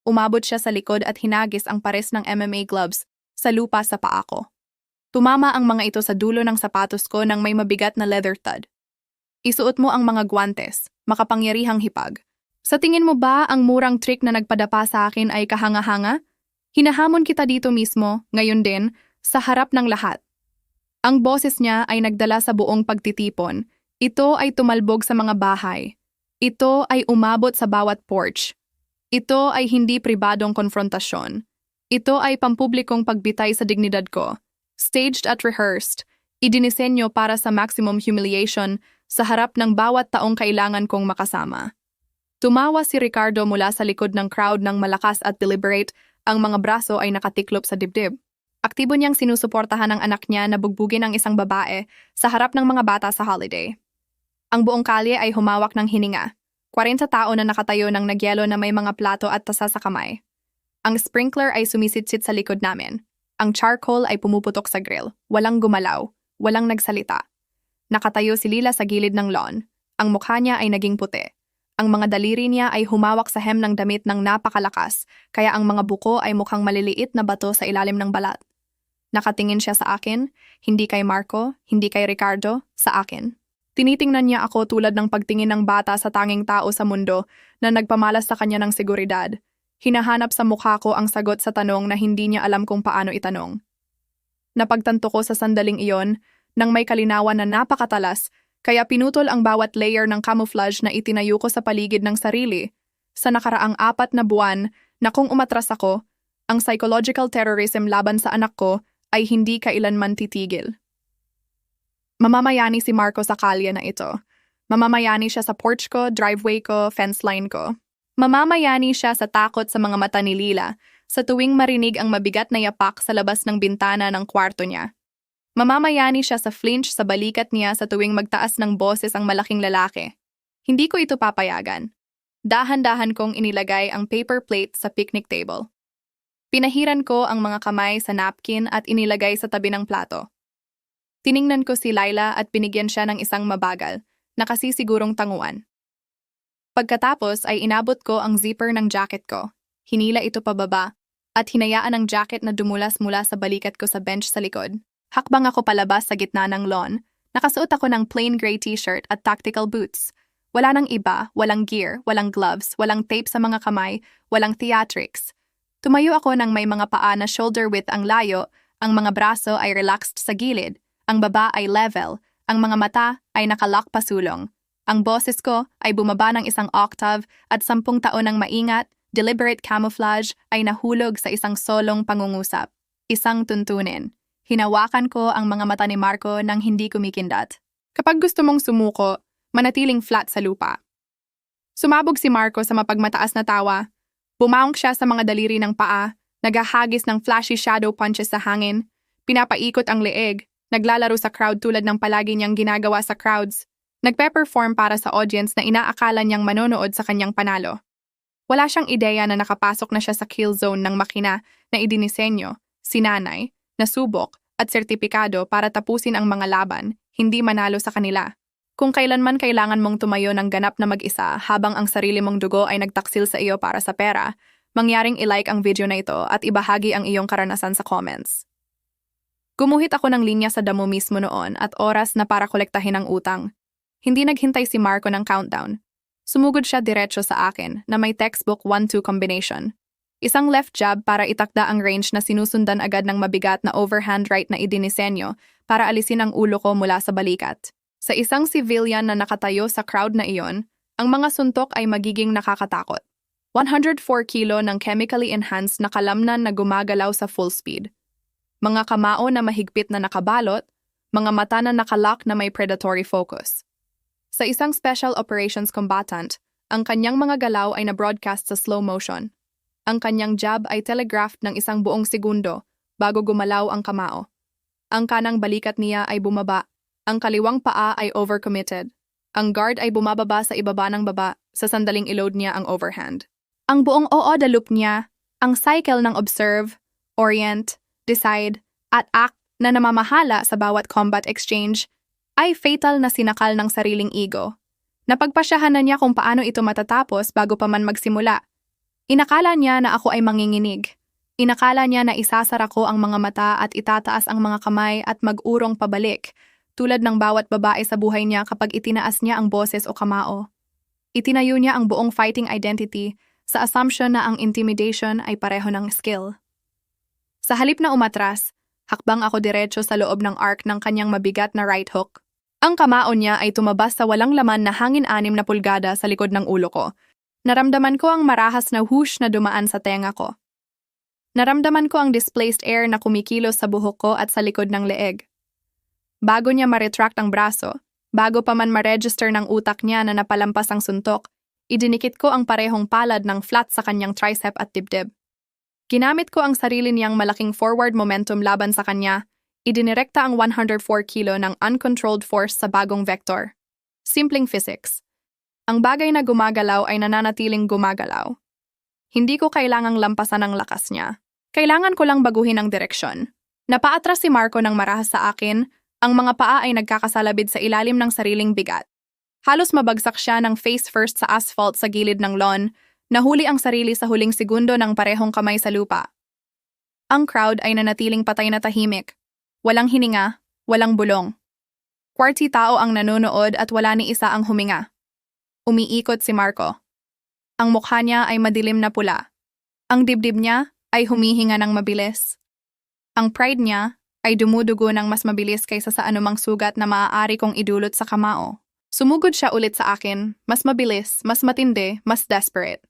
Umabot siya sa likod at hinagis ang pares ng MMA gloves sa lupa sa paa ko. Tumama ang mga ito sa dulo ng sapatos ko nang may mabigat na leather thud. Isuot mo ang mga guwantes, makapangyarihang hipag. Sa tingin mo ba ang murang trick na nagpadapa sa akin ay kahanga-hanga? Hinahamon kita dito mismo, ngayon din, sa harap ng lahat. Ang boses niya ay nagdala sa buong pagtitipon. Ito ay tumalbog sa mga bahay. Ito ay umabot sa bawat porch. Ito ay hindi pribadong konfrontasyon. Ito ay pampublikong pagbitay sa dignidad ko. Staged at rehearsed, idinisenyo para sa maximum humiliation sa harap ng bawat taong kailangan kong makasama. Tumawa si Ricardo mula sa likod ng crowd ng malakas at deliberate, ang mga braso ay nakatiklop sa dibdib. Aktibo niyang sinusuportahan ang anak niya na bugbugin ang isang babae sa harap ng mga bata sa holiday. Ang buong kalye ay humawak ng hininga. 40 tao na nakatayo ng nagyelo na may mga plato at tasa sa kamay. Ang sprinkler ay sumisitsit sa likod namin. Ang charcoal ay pumuputok sa grill. Walang gumalaw. Walang nagsalita. Nakatayo si Lila sa gilid ng lawn. Ang mukha niya ay naging puti. Ang mga daliri niya ay humawak sa hem ng damit ng napakalakas, kaya ang mga buko ay mukhang maliliit na bato sa ilalim ng balat. Nakatingin siya sa akin, hindi kay Marco, hindi kay Ricardo, sa akin. Tinitingnan niya ako tulad ng pagtingin ng bata sa tanging tao sa mundo na nagpamalas sa kanya ng seguridad. Hinahanap sa mukha ko ang sagot sa tanong na hindi niya alam kung paano itanong. Napagtanto ko sa sandaling iyon nang may kalinawan na napakatalas, kaya pinutol ang bawat layer ng camouflage na itinayo ko sa paligid ng sarili. Sa nakaraang 4 na buwan na kung umatras ako, ang psychological terrorism laban sa anak ko ay hindi kailanman titigil. Mamamayani si Marco sa kalye na ito. Mamamayani siya sa porch ko, driveway ko, fence line ko. Mamamayani siya sa takot sa mga mata ni Lila sa tuwing marinig ang mabigat na yapak sa labas ng bintana ng kwarto niya. Mamamayani siya sa flinch sa balikat niya sa tuwing magtaas ng boses ang malaking lalaki. Hindi ko ito papayagan. Dahan-dahan kong inilagay ang paper plate sa picnic table. Pinahiran ko ang mga kamay sa napkin at inilagay sa tabi ng plato. Tiningnan ko si Laila at binigyan siya ng isang mabagal, nakasisigurong tanguan. Pagkatapos ay inabot ko ang zipper ng jacket ko. Hinila ito pababa at hinayaan ang jacket na dumulas mula sa balikat ko sa bench sa likod. Hakbang ako palabas sa gitna ng lawn. Nakasuot ako ng plain gray t-shirt at tactical boots. Wala nang iba, walang gear, walang gloves, walang tape sa mga kamay, walang theatrics. Tumayo ako ng may mga paa na shoulder width ang layo, ang mga braso ay relaxed sa gilid, ang baba ay level, ang mga mata ay nakalock pasulong. Ang boses ko ay bumaba ng isang octave at 10 taon ng maingat, deliberate camouflage ay nahulog sa isang solong pangungusap. Isang tuntunin. Hinawakan ko ang mga mata ni Marco nang hindi kumikindat. Kapag gusto mong sumuko, manatiling flat sa lupa. Sumabog si Marco sa mapagmataas na tawa. Bumaong siya sa mga daliri ng paa, naghahagis ng flashy shadow punches sa hangin, pinapaikot ang leeg, naglalaro sa crowd tulad ng palagi niyang ginagawa sa crowds. Nagpe-perform para sa audience na inaakala niyang manonood sa kanyang panalo. Wala siyang ideya na nakapasok na siya sa kill zone ng makina na idinisenyo, sinanay, nasubok at sertipikado para tapusin ang mga laban, hindi manalo sa kanila. Kung kailanman kailangan mong tumayo ng ganap na mag-isa habang ang sarili mong dugo ay nagtaksil sa iyo para sa pera, mangyaring i-like ang video na ito at ibahagi ang iyong karanasan sa comments. Gumuhit ako ng linya sa damo mismo noon at oras na para kolektahin ang utang. Hindi naghintay si Marco ng countdown. Sumugod siya diretso sa akin na may textbook 1-2 combination. Isang left jab para itakda ang range na sinusundan agad ng mabigat na overhand right na idinisenyo para alisin ang ulo ko mula sa balikat. Sa isang civilian na nakatayo sa crowd na iyon, ang mga suntok ay magiging nakakatakot. 104 kilo ng chemically enhanced na kalamnan na gumagalaw sa full speed. Mga kamao na mahigpit na nakabalot, mga mata na nakalock na may predatory focus. Sa isang special operations combatant, ang kanyang mga galaw ay na-broadcast sa slow motion. Ang kanyang jab ay telegraphed ng isang buong segundo bago gumalaw ang kamao. Ang kanang balikat niya ay bumaba. Ang kaliwang paa ay overcommitted. Ang guard ay bumababa sa ibaba ng baba sa sandaling i-load niya ang overhand. Ang buong OODA loop niya, ang cycle ng observe, orient, decide, at act na namamahala sa bawat combat exchange ay fatal na sinakal ng sariling ego. Napagpasyahan na niya kung paano ito matatapos bago pa man magsimula. Inakala niya na ako ay manginginig. Inakala niya na isasara ko ang mga mata at itataas ang mga kamay at mag-urong pabalik, tulad ng bawat babae sa buhay niya kapag itinaas niya ang boses o kamao. Itinayo niya ang buong fighting identity sa assumption na ang intimidation ay pareho ng skill. Sa halip na umatras, hakbang ako diretso sa loob ng arc ng kanyang mabigat na right hook. Ang kamao niya ay tumabas sa walang laman na hangin 6 na pulgada sa likod ng ulo ko. Naramdaman ko ang marahas na whoosh na dumaan sa tenga ko. Naramdaman ko ang displaced air na kumikilos sa buhok ko at sa likod ng leeg. Bago niya ma-retract ang braso, bago pa man ma-register ng utak niya na napalampas ang suntok, idinikit ko ang parehong palad ng flat sa kanyang tricep at dibdib. Ginamit ko ang sarili niyang malaking forward momentum laban sa kanya, idinirekta ang 104 kilo ng uncontrolled force sa bagong vector. Simpleng physics. Ang bagay na gumagalaw ay nananatiling gumagalaw. Hindi ko kailangang lampasan ang lakas niya. Kailangan ko lang baguhin ang direksyon. Napaatras si Marco ng marahas sa akin, ang mga paa ay nagkakasalabid sa ilalim ng sariling bigat. Halos mabagsak siya ng face first sa asphalt sa gilid ng lawn, nahuli ang sarili sa huling segundo ng parehong kamay sa lupa. Ang crowd ay nanatiling patay na tahimik. Walang hininga, walang bulong. Kwarti tao ang nanonood at wala ni isa ang huminga. Umiikot si Marco. Ang mukha niya ay madilim na pula. Ang dibdib niya ay humihinga ng mabilis. Ang pride niya ay dumudugo ng mas mabilis kaysa sa anumang sugat na maaari kong idulot sa kamao. Sumugod siya ulit sa akin, mas mabilis, mas matindi, mas desperate.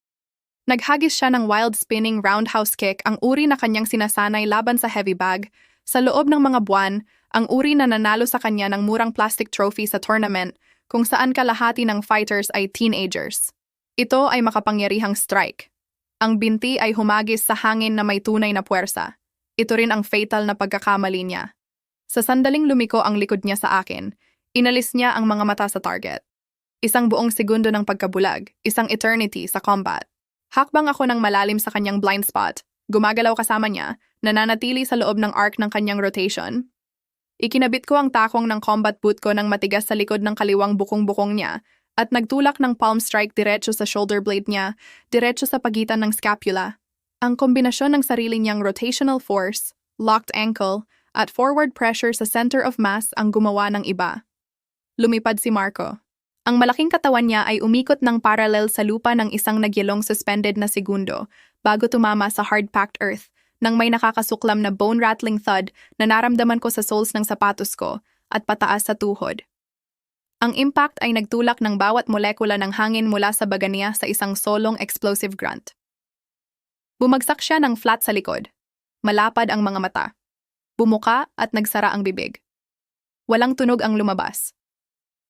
Naghagis siya ng wild spinning roundhouse kick, ang uri na kanyang sinasanay laban sa heavy bag. Sa loob ng mga buwan, ang uri na nanalo sa kanya ng murang plastic trophy sa tournament kung saan kalahati ng fighters ay teenagers. Ito ay makapangyarihang strike. Ang binti ay humagis sa hangin na may tunay na puwersa. Ito rin ang fatal na pagkakamali niya. Sa sandaling lumiko ang likod niya sa akin, inalis niya ang mga mata sa target. Isang buong segundo ng pagkabulag, isang eternity sa combat. Hakbang ako ng malalim sa kanyang blind spot, gumagalaw kasama niya, nananatili sa loob ng arc ng kanyang rotation. Ikinabit ko ang takong ng combat boot ko ng matigas sa likod ng kaliwang bukong-bukong niya at nagtulak ng palm strike diretso sa shoulder blade niya, diretso sa pagitan ng scapula. Ang kombinasyon ng sarili niyang rotational force, locked ankle, at forward pressure sa center of mass ang gumawa ng iba. Lumipad si Marco. Ang malaking katawan niya ay umikot ng parallel sa lupa ng isang nagyelong suspended na segundo bago tumama sa hard-packed earth nang may nakakasuklam na bone-rattling thud na naramdaman ko sa soles ng sapatos ko at pataas sa tuhod. Ang impact ay nagtulak ng bawat molekula ng hangin mula sa baga niya sa isang solong explosive grunt. Bumagsak siya ng flat sa likod. Malapad ang mga mata. Bumuka at nagsara ang bibig. Walang tunog ang lumabas.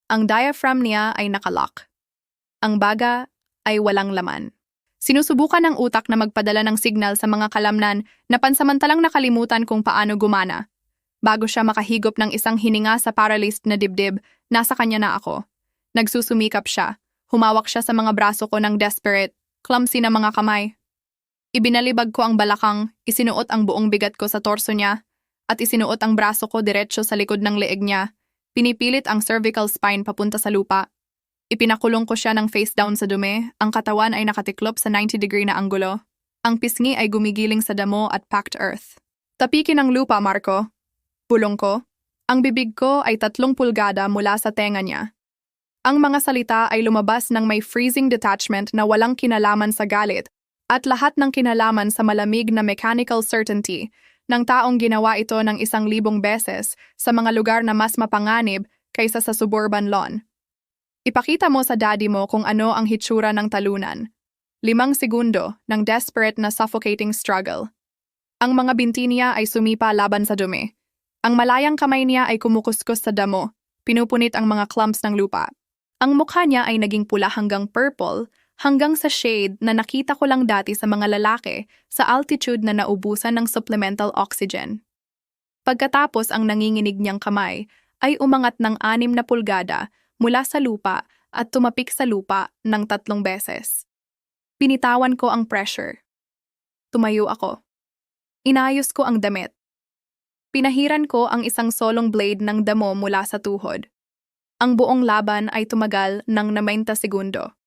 Ang diaphragm niya ay nakalock. Ang baga ay walang laman. Sinusubukan ng utak na magpadala ng signal sa mga kalamnan na pansamantalang nakalimutan kung paano gumana. Bago siya makahigop ng isang hininga sa paralyzed na dibdib, nasa kanya na ako. Nagsusumikap siya. Humawak siya sa mga braso ko ng desperate, clumsy na mga kamay. Ibinalibag ko ang balakang, isinuot ang buong bigat ko sa torso niya, at isinuot ang braso ko diretso sa likod ng leeg niya. Pinipilit ang cervical spine papunta sa lupa. Ipinakulong ko siya ng face down sa dumi, ang katawan ay nakatiklop sa 90-degree na anggulo. Ang pisngi ay gumigiling sa damo at packed earth. Tapikin ang lupa, Marco. Bulong ko. Ang bibig ko ay 3 pulgada mula sa tenga niya. Ang mga salita ay lumabas ng may freezing detachment na walang kinalaman sa galit at lahat ng kinalaman sa malamig na mechanical certainty ng taong ginawa ito ng 1,000 beses sa mga lugar na mas mapanganib kaysa sa suburban lawn. Ipakita mo sa daddy mo kung ano ang hitsura ng talunan. 5 segundo ng desperate na suffocating struggle. Ang mga binti niya ay sumipa laban sa dumi. Ang malayang kamay niya ay kumukuskus sa damo, pinupunit ang mga clumps ng lupa. Ang mukha niya ay naging pula hanggang purple, hanggang sa shade na nakita ko lang dati sa mga lalaki sa altitude na naubusan ng supplemental oxygen. Pagkatapos ang nanginginig niyang kamay ay umangat ng 6 na pulgada mula sa lupa at tumapik sa lupa ng 3 beses. Binitawan ko ang pressure. Tumayo ako. Inayos ko ang damit. Pinahiran ko ang isang solong blade ng damo mula sa tuhod. Ang buong laban ay tumagal ng 90 segundo.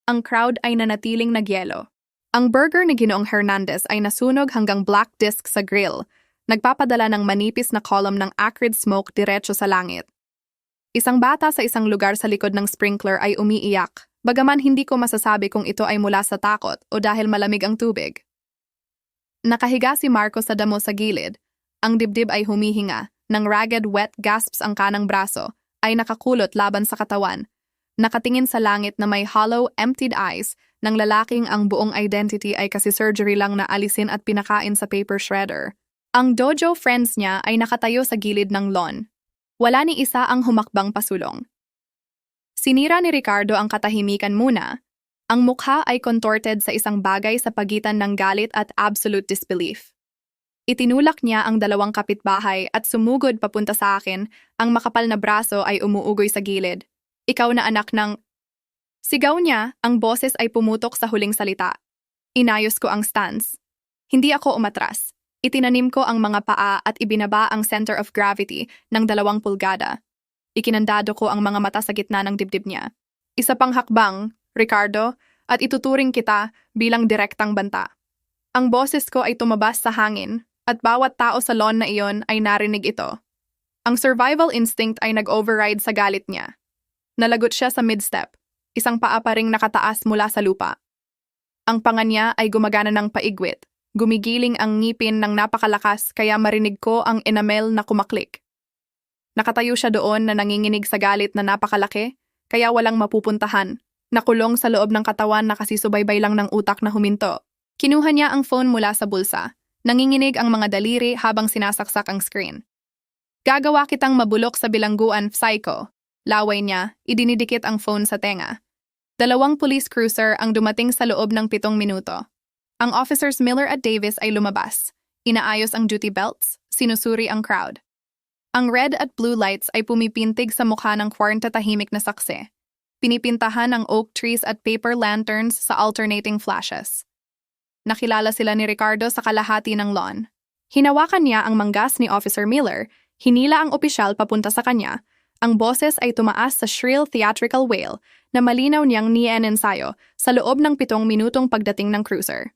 Ang crowd ay nanatiling nagyelo. Ang burger ni Ginoong Hernandez ay nasunog hanggang black disc sa grill, nagpapadala ng manipis na column ng acrid smoke diretso sa langit. Isang bata sa isang lugar sa likod ng sprinkler ay umiiyak, bagaman hindi ko masasabi kung ito ay mula sa takot o dahil malamig ang tubig. Nakahiga si Marco sa damo sa gilid. Ang dibdib ay humihinga, ng ragged wet gasps ang kanang braso, ay nakakulot laban sa katawan. Nakatingin sa langit na may hollow, emptied eyes ng lalaking ang buong identity ay kasi surgery lang na alisin at pinakain sa paper shredder. Ang dojo friends niya ay nakatayo sa gilid ng lawn. Wala ni isa ang humakbang pasulong. Sinira ni Ricardo ang katahimikan muna. Ang mukha ay contorted sa isang bagay sa pagitan ng galit at absolute disbelief. Itinulak niya ang 2 kapitbahay at sumugod papunta sa akin, ang makapal na braso ay umuugoy sa gilid. Ikaw na anak ng... Sigaw niya, ang boses ay pumutok sa huling salita. Inayos ko ang stance. Hindi ako umatras. Itinanim ko ang mga paa at ibinaba ang center of gravity ng 2 pulgada. Ikinandado ko ang mga mata sa gitna ng dibdib niya. Isa pang hakbang, Ricardo, at ituturing kita bilang direktang banta. Ang boses ko ay tumabas sa hangin at bawat tao sa lawn na iyon ay narinig ito. Ang survival instinct ay nag-override sa galit niya. Nalagot siya sa mid-step, isang paa pa ring nakataas mula sa lupa. Ang panga niya ay gumagana ng paigwit, gumigiling ang ngipin ng napakalakas kaya marinig ko ang enamel na kumaklik. Nakatayo siya doon na nanginginig sa galit na napakalaki, kaya walang mapupuntahan, nakulong sa loob ng katawan na kasi subaybay lang ng utak na huminto. Kinuha niya ang phone mula sa bulsa, nanginginig ang mga daliri habang sinasaksak ang screen. Gagawa kitang mabulok sa bilangguan, psycho. Laway niya, idinidikit ang phone sa tenga. 2 police cruiser ang dumating sa loob ng 7 minuto. Ang officers Miller at Davis ay lumabas. Inaayos ang duty belts, sinusuri ang crowd. Ang red at blue lights ay pumipintig sa mukha ng 40 tahimik na saksi. Pinipintahan ang oak trees at paper lanterns sa alternating flashes. Nakilala sila ni Ricardo sa kalahati ng lawn. Hinawakan niya ang manggas ni Officer Miller, hinila ang opisyal papunta sa kanya. Ang boses ay tumaas sa shrill theatrical wail na malinaw niyang ni-ensayo sa loob ng 7 minutong pagdating ng cruiser.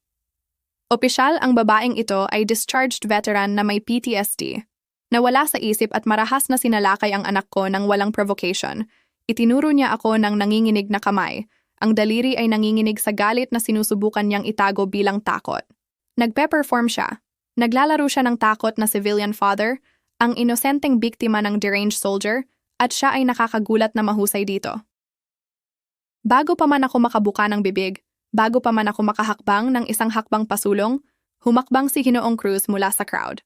Opisyal, ang babaeng ito ay discharged veteran na may PTSD. Nawala sa isip at marahas na sinalakay ang anak ko ng walang provocation. Itinuro niya ako ng nanginginig na kamay. Ang daliri ay nanginginig sa galit na sinusubukan niyang itago bilang takot. Nagpe-perform siya. Naglalaro siya ng takot na civilian father, ang inosenteng biktima ng deranged soldier, at siya ay nakakagulat na mahusay dito. Bago pa man ako makabuka ng bibig, bago pa man ako makahakbang ng isang hakbang pasulong, humakbang si Ginoong Cruz mula sa crowd.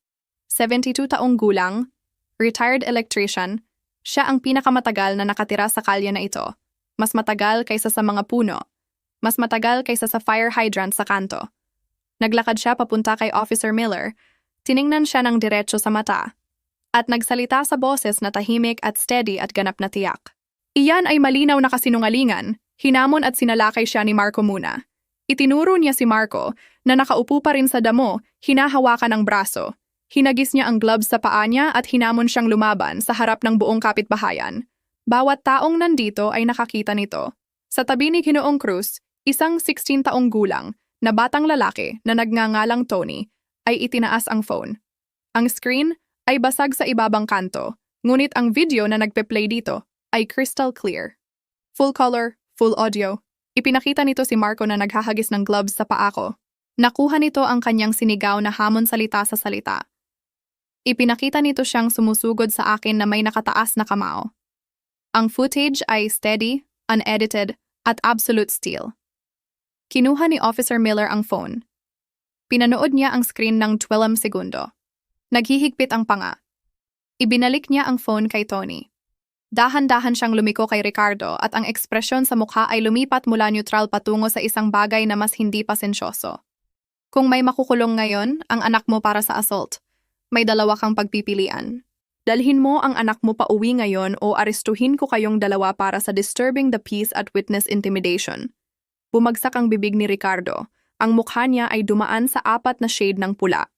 72 taong gulang, retired electrician, siya ang pinakamatagal na nakatira sa kalye na ito. Mas matagal kaysa sa mga puno. Mas matagal kaysa sa fire hydrant sa kanto. Naglakad siya papunta kay Officer Miller, tiningnan siya ng diretso sa mata, at nagsalita sa boses na tahimik at steady at ganap na tiyak. Iyan ay malinaw na kasinungalingan, hinamon at sinalakay siya ni Marco muna. Itinuro niya si Marco na nakaupo pa rin sa damo, hinahawakan ng braso. Hinagis niya ang gloves sa paa niya at hinamon siyang lumaban sa harap ng buong kapitbahayan. Bawat taong nandito ay nakakita nito. Sa tabi ni Ginoong Cruz, isang 16 taong gulang na batang lalaki na nagngangalang Tony ay itinaas ang phone. Ang screen ay basag sa ibabang kanto, ngunit ang video na nagpe-play dito ay crystal clear. Full color, full audio. Ipinakita nito si Marco na naghahagis ng gloves sa paa ko. Nakuha nito ang kanyang sinigaw na hamon salita sa salita. Ipinakita nito siyang sumusugod sa akin na may nakataas na kamao. Ang footage ay steady, unedited, at absolute still. Kinuha ni Officer Miller ang phone. Pinanood niya ang screen ng 12 segundo. Naghihigpit ang panga. Ibinalik niya ang phone kay Tony. Dahan-dahan siyang lumiko kay Ricardo at ang ekspresyon sa mukha ay lumipat mula neutral patungo sa isang bagay na mas hindi pasensyoso. Kung may makukulong ngayon, ang anak mo para sa assault, may dalawa kang pagpipilian. Dalhin mo ang anak mo pa uwi ngayon o arestuhin ko kayong dalawa para sa disturbing the peace at witness intimidation. Bumagsak ang bibig ni Ricardo. Ang mukha niya ay dumaan sa 4 na shade ng pula.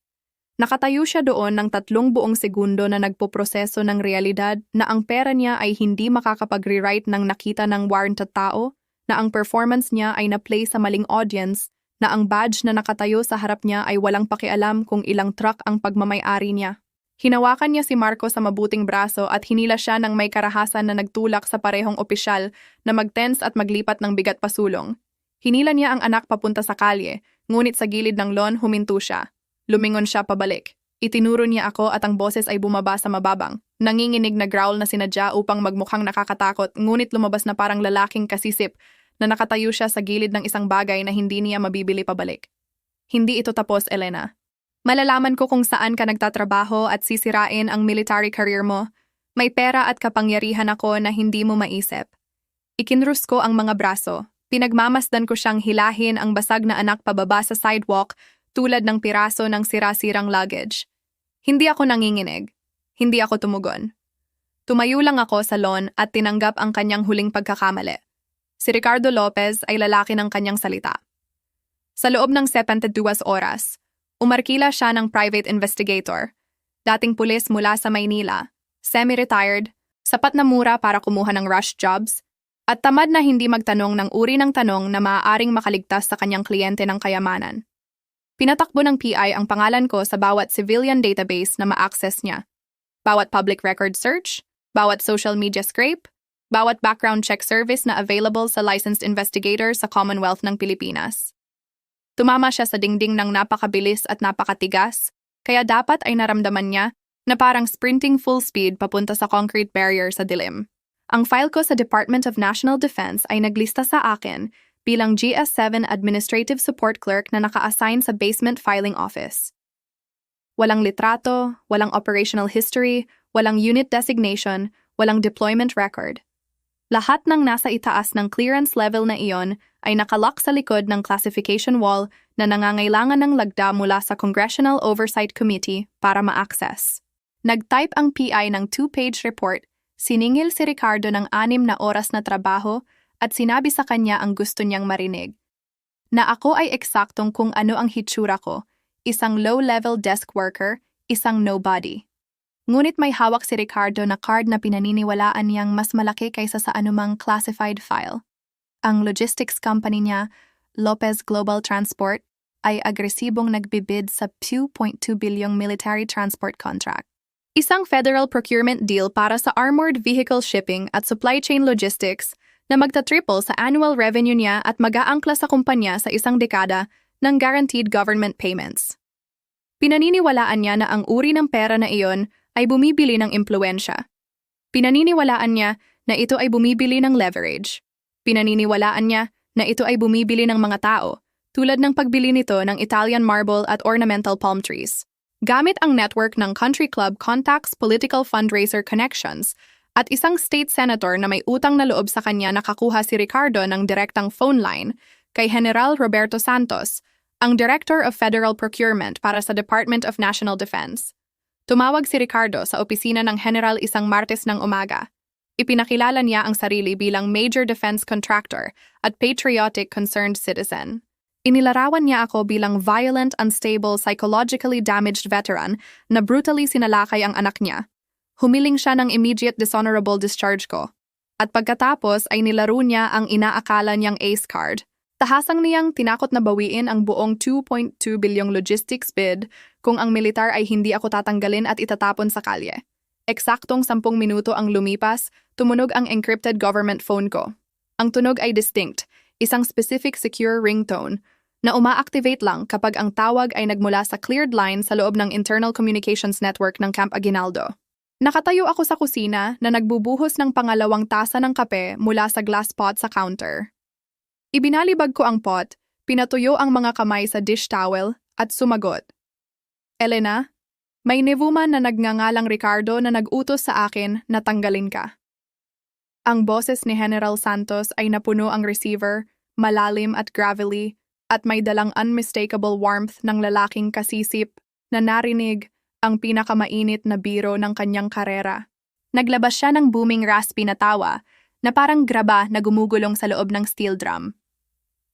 Nakatayo siya doon ng 3 buong segundo na nagpoproseso ng realidad na ang pera niya ay hindi makakapag-rewrite ng nakita ng warranted tao, na ang performance niya ay na-play sa maling audience, na ang badge na nakatayo sa harap niya ay walang pakialam kung ilang truck ang pagmamay-ari niya. Hinawakan niya si Marco sa mabuting braso at hinila siya ng may karahasan na nagtulak sa parehong opisyal na mag-tense at maglipat ng bigat pasulong. Hinila niya ang anak papunta sa kalye, ngunit sa gilid ng lawn huminto siya. Lumingon siya pabalik. Itinuro niya ako at ang boses ay bumaba sa mababang. Nanginginig na growl na sinadya upang magmukhang nakakatakot, ngunit lumabas na parang lalaking kasisip na nakatayo siya sa gilid ng isang bagay na hindi niya mabibili pabalik. Hindi ito tapos, Elena. Malalaman ko kung saan ka nagtatrabaho at sisirain ang military career mo. May pera at kapangyarihan ako na hindi mo maisip. Ikinrus ko ang mga braso. Pinagmamasdan ko siyang hilahin ang basag na anak pababa sa sidewalk tulad ng piraso ng sira-sirang luggage. Hindi ako nanginginig. Hindi ako tumugon. Tumayo lang ako sa lawn at tinanggap ang kanyang huling pagkakamali. Si Ricardo Lopez ay lalaki ng kanyang salita. Sa loob ng 72 oras, umarkila siya ng private investigator, dating pulis mula sa Maynila, semi-retired, sapat na mura para kumuha ng rush jobs, at tamad na hindi magtanong ng uri ng tanong na maaaring makaligtas sa kanyang kliyente ng kayamanan. Pinatakbo ng PI ang pangalan ko sa bawat civilian database na ma-access niya. Bawat public record search, bawat social media scrape, bawat background check service na available sa licensed investigator sa Commonwealth ng Pilipinas. Tumama siya sa dingding ng napakabilis at napakatigas, kaya dapat ay naramdaman niya na parang sprinting full speed papunta sa concrete barrier sa dilim. Ang file ko sa Department of National Defense ay naglista sa akin bilang GS7 Administrative Support Clerk na naka-assign sa Basement Filing Office. Walang litrato, walang operational history, walang unit designation, walang deployment record. Lahat ng nasa itaas ng clearance level na iyon ay nakalock sa likod ng classification wall na nangangailangan ng lagda mula sa Congressional Oversight Committee para ma-access. Nag-type ang PI ng 2-page report, siningil si Ricardo ng 6 na oras na trabaho at sinabi sa kanya ang gusto niyang marinig. Na ako ay eksaktong kung ano ang hitsura ko, isang low-level desk worker, isang nobody. Ngunit may hawak si Ricardo na card na pinaniniwalaan niyang mas malaki kaysa sa anumang classified file. Ang logistics company niya, Lopez Global Transport, ay agresibong nagbibid sa 2.2 bilyong military transport contract. Isang federal procurement deal para sa armored vehicle shipping at supply chain logistics na magta-triple sa annual revenue niya at mag-aangkla sa kumpanya sa isang dekada ng guaranteed government payments. Pinaniniwalaan niya na ang uri ng pera na iyon ay bumibili ng impluensya. Pinaniniwalaan niya na ito ay bumibili ng leverage. Pinaniniwalaan niya na ito ay bumibili ng mga tao, tulad ng pagbili nito ng Italian marble at ornamental palm trees. Gamit ang network ng country club contacts, political fundraiser connections, at isang state senator na may utang na loob sa kanya nakakuha si Ricardo ng direktang phone line kay General Roberto Santos, ang Director of Federal Procurement para sa Department of National Defense. Tumawag si Ricardo sa opisina ng General isang Martes ng umaga. Ipinakilala niya ang sarili bilang major defense contractor at patriotic concerned citizen. Inilarawan niya ako bilang violent, unstable, psychologically damaged veteran na brutally sinalakay ang anak niya. Humiling siya ng immediate dishonorable discharge ko. At pagkatapos ay nilaro niya ang inaakala niyang ace card. Tahasang niyang tinakot na bawiin ang buong 2.2 bilyong logistics bid kung ang militar ay hindi ako tatanggalin at itatapon sa kalye. Eksaktong 10 minuto ang lumipas, tumunog ang encrypted government phone ko. Ang tunog ay distinct, isang specific secure ringtone na uma-activate lang kapag ang tawag ay nagmula sa cleared line sa loob ng internal communications network ng Camp Aguinaldo. Nakatayo ako sa kusina na nagbubuhos ng pangalawang tasa ng kape mula sa glass pot sa counter. Ibinalibag ko ang pot, pinatuyo ang mga kamay sa dish towel at sumagot. Elena, may nevuman na nagngangalang Ricardo na nag-utos sa akin na tanggalin ka. Ang boses ni General Santos ay napuno ang receiver, malalim at gravelly, at may dalang unmistakable warmth ng lalaking kasisip na narinig ang pinakamainit na biro ng kanyang karera. Naglabas siya ng booming raspy na tawa na parang graba na gumugulong sa loob ng steel drum.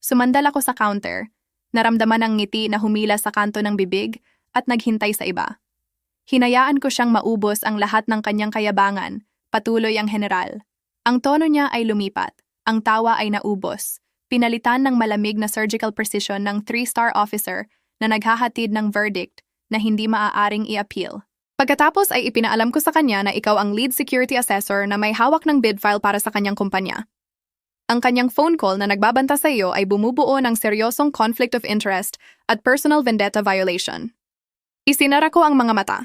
Sumandal ako sa counter, naramdaman ang ngiti na humila sa kanto ng bibig at naghintay sa iba. Hinayaan ko siyang maubos ang lahat ng kanyang kayabangan, patuloy ang general. Ang tono niya ay lumipat, ang tawa ay naubos. Pinalitan ng malamig na surgical precision ng 3-star officer na naghahatid ng verdict na hindi maaaring i-appeal. Pagkatapos ay ipinaalam ko sa kanya na ikaw ang lead security assessor na may hawak ng bid file para sa kanyang kumpanya. Ang kanyang phone call na nagbabanta sa iyo ay bumubuo ng seryosong conflict of interest at personal vendetta violation. Isinara ko ang mga mata.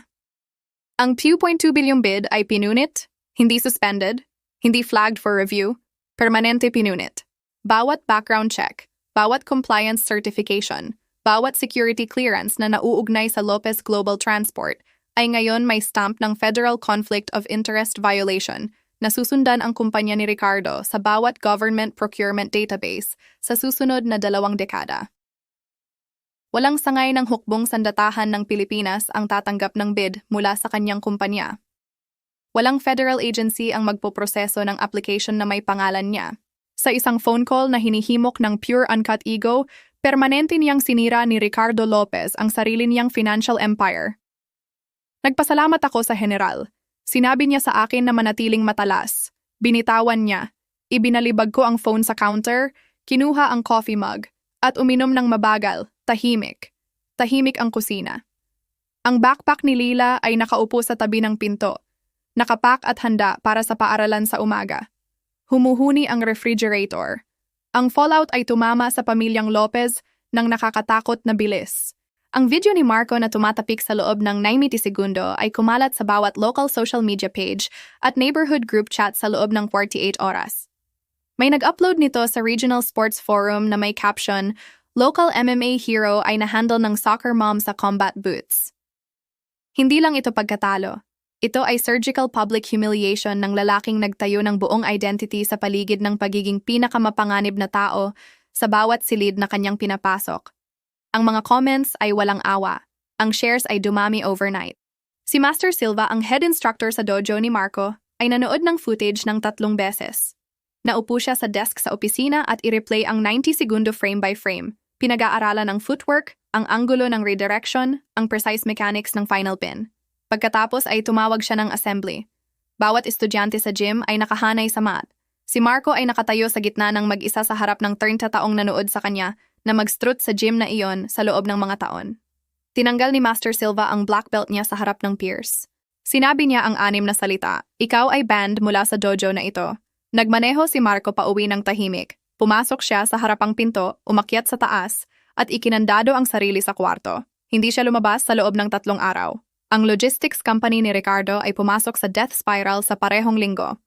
Ang 2.2 bilyong bid ay pinunit, hindi suspended, hindi flagged for review, permanente pinunit. Bawat background check, bawat compliance certification, bawat security clearance na nauugnay sa Lopez Global Transport ay ngayon may stamp ng Federal Conflict of Interest Violation na susundan ang kumpanya ni Ricardo sa bawat government procurement database sa susunod na 2 dekada. Walang sangay ng hukbong sandatahan ng Pilipinas ang tatanggap ng bid mula sa kanyang kumpanya. Walang federal agency ang magpoproseso ng application na may pangalan niya. Sa isang phone call na hinihimok ng pure uncut ego, permanente niyang sinira ni Ricardo Lopez ang sarili niyang financial empire. Nagpasalamat ako sa general. Sinabi niya sa akin na manatiling matalas. Binitawan niya. Ibinalibag ko ang phone sa counter, kinuha ang coffee mug, at uminom ng mabagal, tahimik. Tahimik ang kusina. Ang backpack ni Lila ay nakaupo sa tabi ng pinto, nakapak at handa para sa paaralan sa umaga. Humuhuni ang refrigerator. Ang fallout ay tumama sa pamilyang Lopez ng nakakatakot na bilis. Ang video ni Marco na tumatapik sa loob ng 90 segundo ay kumalat sa bawat local social media page at neighborhood group chat sa loob ng 48 oras. May nag-upload nito sa Regional Sports Forum na may caption, "Local MMA hero ay nahandle ng soccer mom sa combat boots." Hindi lang ito pagkatalo. Ito ay surgical public humiliation ng lalaking nagtayo ng buong identity sa paligid ng pagiging pinakamapanganib na tao sa bawat silid na kanyang pinapasok. Ang mga comments ay walang awa. Ang shares ay dumami overnight. Si Master Silva, ang head instructor sa dojo ni Marco, ay nanood ng footage ng 3 beses. Naupo siya sa desk sa opisina at i-replay ang 90-segundo frame by frame. Pinag-aaralan ang footwork, ang anggulo ng redirection, ang precise mechanics ng final pin. Pagkatapos ay tumawag siya ng assembly. Bawat estudyante sa gym ay nakahanay sa mat. Si Marco ay nakatayo sa gitna ng mag-isa sa harap ng 30 taong nanood sa kanya na mag-strut sa gym na iyon sa loob ng mga taon. Tinanggal ni Master Silva ang black belt niya sa harap ng peers. Sinabi niya ang 6 na salita, "Ikaw ay banned mula sa dojo na ito." Nagmaneho si Marco pauwi ng tahimik. Pumasok siya sa harapang pinto, umakyat sa taas, at ikinandado ang sarili sa kwarto. Hindi siya lumabas sa loob ng 3 araw. Ang logistics company ni Ricardo ay pumasok sa death spiral sa parehong linggo.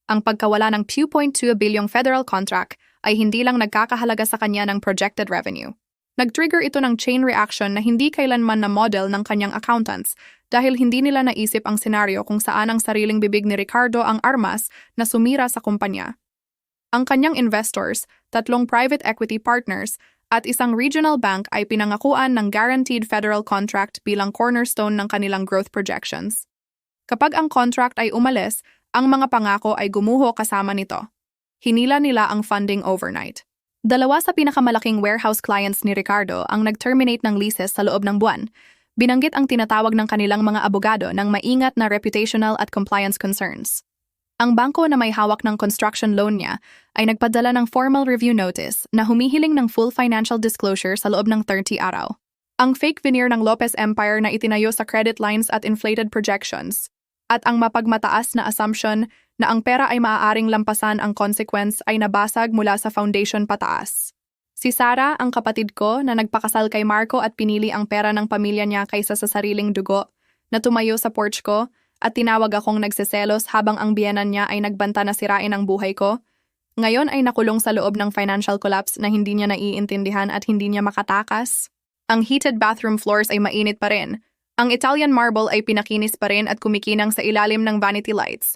Ang pagkawala ng 2.2 bilyong federal contract ay hindi lang nagkakahalaga sa kanya ng projected revenue. Nag-trigger ito ng chain reaction na hindi kailanman na model ng kanyang accountants dahil hindi nila naisip ang senaryo kung saan ang sariling bibig ni Ricardo ang armas na sumira sa kumpanya. Ang kanyang investors, 3 private equity partners, at isang regional bank ay pinangakuan ng guaranteed federal contract bilang cornerstone ng kanilang growth projections. Kapag ang contract ay umalis, ang mga pangako ay gumuho kasama nito. Hinila nila ang funding overnight. 2 sa pinakamalaking warehouse clients ni Ricardo ang nag-terminate ng leases sa loob ng buwan. Binanggit ang tinatawag ng kanilang mga abogado ng maingat na reputational at compliance concerns. Ang bangko na may hawak ng construction loan niya ay nagpadala ng formal review notice na humihiling ng full financial disclosure sa loob ng 30 araw. Ang fake veneer ng Lopez Empire na itinayo sa credit lines at inflated projections, at ang mapagmataas na assumption na ang pera ay maaaring lampasan ang consequence ay nabasag mula sa foundation pataas. Si Sarah, ang kapatid ko na nagpakasal kay Marco at pinili ang pera ng pamilya niya kaysa sa sariling dugo, na tumayo sa porch ko at tinawag akong nagseselos habang ang biyenan niya ay nagbanta na sirain ang buhay ko, ngayon ay nakulong sa loob ng financial collapse na hindi niya naiintindihan at hindi niya makatakas. Ang heated bathroom floors ay mainit pa rin. Ang Italian marble ay pinakinis pa rin at kumikinang sa ilalim ng vanity lights.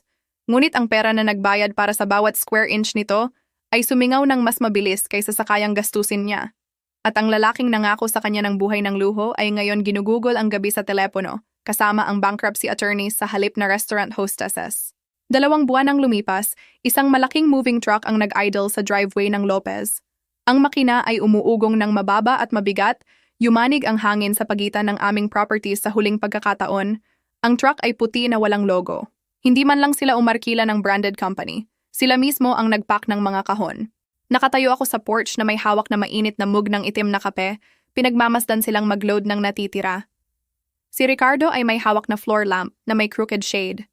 Ngunit ang pera na nagbayad para sa bawat square inch nito ay sumingaw ng mas mabilis kaysa sa kayang gastusin niya. At ang lalaking nangako sa kanya ng buhay ng luho ay ngayon ginugugol ang gabi sa telepono, kasama ang bankruptcy attorneys sa halip na restaurant hostesses. 2 buwan ang lumipas, isang malaking moving truck ang nag-idle sa driveway ng Lopez. Ang makina ay umuugong ng mababa at mabigat, yumanig ang hangin sa pagitan ng aming properties sa huling pagkakataon. Ang truck ay puti na walang logo. Hindi man lang sila umarkila ng branded company. Sila mismo ang nagpack ng mga kahon. Nakatayo ako sa porch na may hawak na mainit na mug ng itim na kape, pinagmamasdan silang mag-load ng natitira. Si Ricardo ay may hawak na floor lamp na may crooked shade.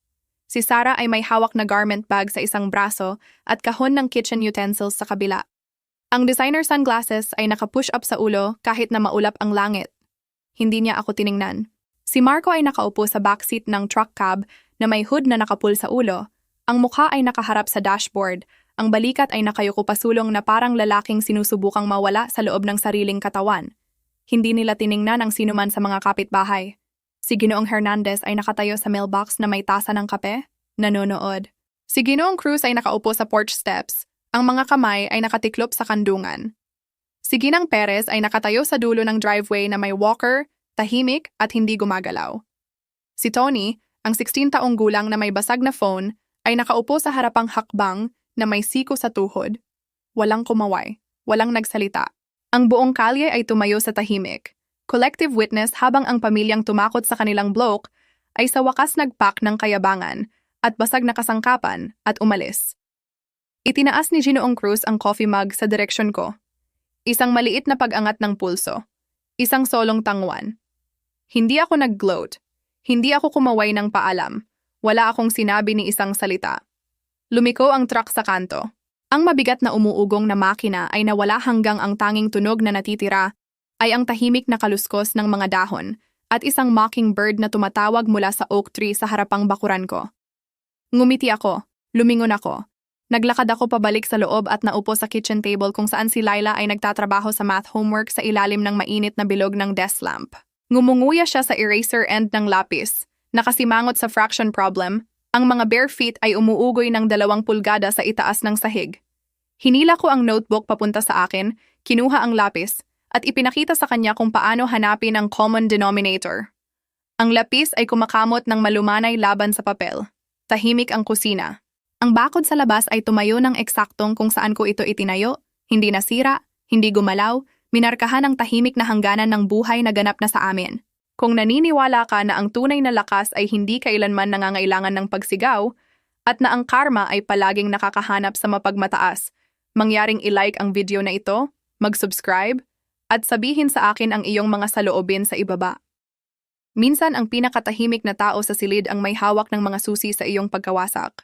Si Sarah ay may hawak na garment bag sa isang braso at kahon ng kitchen utensils sa kabila. Ang designer sunglasses ay nakapush up sa ulo kahit na maulap ang langit. Hindi niya ako tiningnan. Si Marco ay nakaupo sa backseat ng truck cab na may hood na nakapul sa ulo. Ang mukha ay nakaharap sa dashboard. Ang balikat ay nakayuko pasulong na parang lalaking sinusubukang mawala sa loob ng sariling katawan. Hindi nila tiningnan ang sinuman sa mga kapitbahay. Si Ginoong Hernandez ay nakatayo sa mailbox na may tasa ng kape, nanonood. Si Ginoong Cruz ay nakaupo sa porch steps. Ang mga kamay ay nakatiklop sa kandungan. Si Ginang Perez ay nakatayo sa dulo ng driveway na may walker, tahimik at hindi gumagalaw. Si Tony, ang 16 taong gulang na may basag na phone, ay nakaupo sa harapang hakbang na may siko sa tuhod. Walang kumaway, walang nagsalita. Ang buong kalye ay tumayo sa tahimik. Collective witness habang ang pamilyang tumakot sa kanilang bloke ay sa wakas nagpack ng kayabangan at basag na kasangkapan at umalis. Itinaas ni Ginoong Cruz ang coffee mug sa direksyon ko. Isang maliit na pag-angat ng pulso. Isang solong tangwan. Hindi ako nag-gloat. Hindi ako kumaway ng paalam. Wala akong sinabi ni isang salita. Lumiko ang truck sa kanto. Ang mabigat na umuugong na makina ay nawala hanggang ang tanging tunog na natitira ay ang tahimik na kaluskos ng mga dahon at isang mockingbird na tumatawag mula sa oak tree sa harapang bakuran ko. Ngumiti ako. Lumingon ako. Naglakad ako pabalik sa loob at naupo sa kitchen table kung saan si Laila ay nagtatrabaho sa math homework sa ilalim ng mainit na bilog ng desk lamp. Ngumunguya siya sa eraser end ng lapis. Nakasimangot sa fraction problem, ang mga bare feet ay umuugoy ng 2 pulgada sa itaas ng sahig. Hinila ko ang notebook papunta sa akin, kinuha ang lapis, at ipinakita sa kanya kung paano hanapin ang common denominator. Ang lapis ay kumakamot ng malumanay laban sa papel. Tahimik ang kusina. Ang bakod sa labas ay tumayo ng eksaktong kung saan ko ito itinayo, hindi nasira, hindi gumalaw, minarkahan ang tahimik na hangganan ng buhay na ganap na sa amin. Kung naniniwala ka na ang tunay na lakas ay hindi kailanman nangangailangan ng pagsigaw, at na ang karma ay palaging nakakahanap sa mapagmataas, mangyaring i-like ang video na ito, mag-subscribe, at sabihin sa akin ang iyong mga saloobin sa ibaba. Minsan ang pinakatahimik na tao sa silid ang may hawak ng mga susi sa iyong pagkawasak.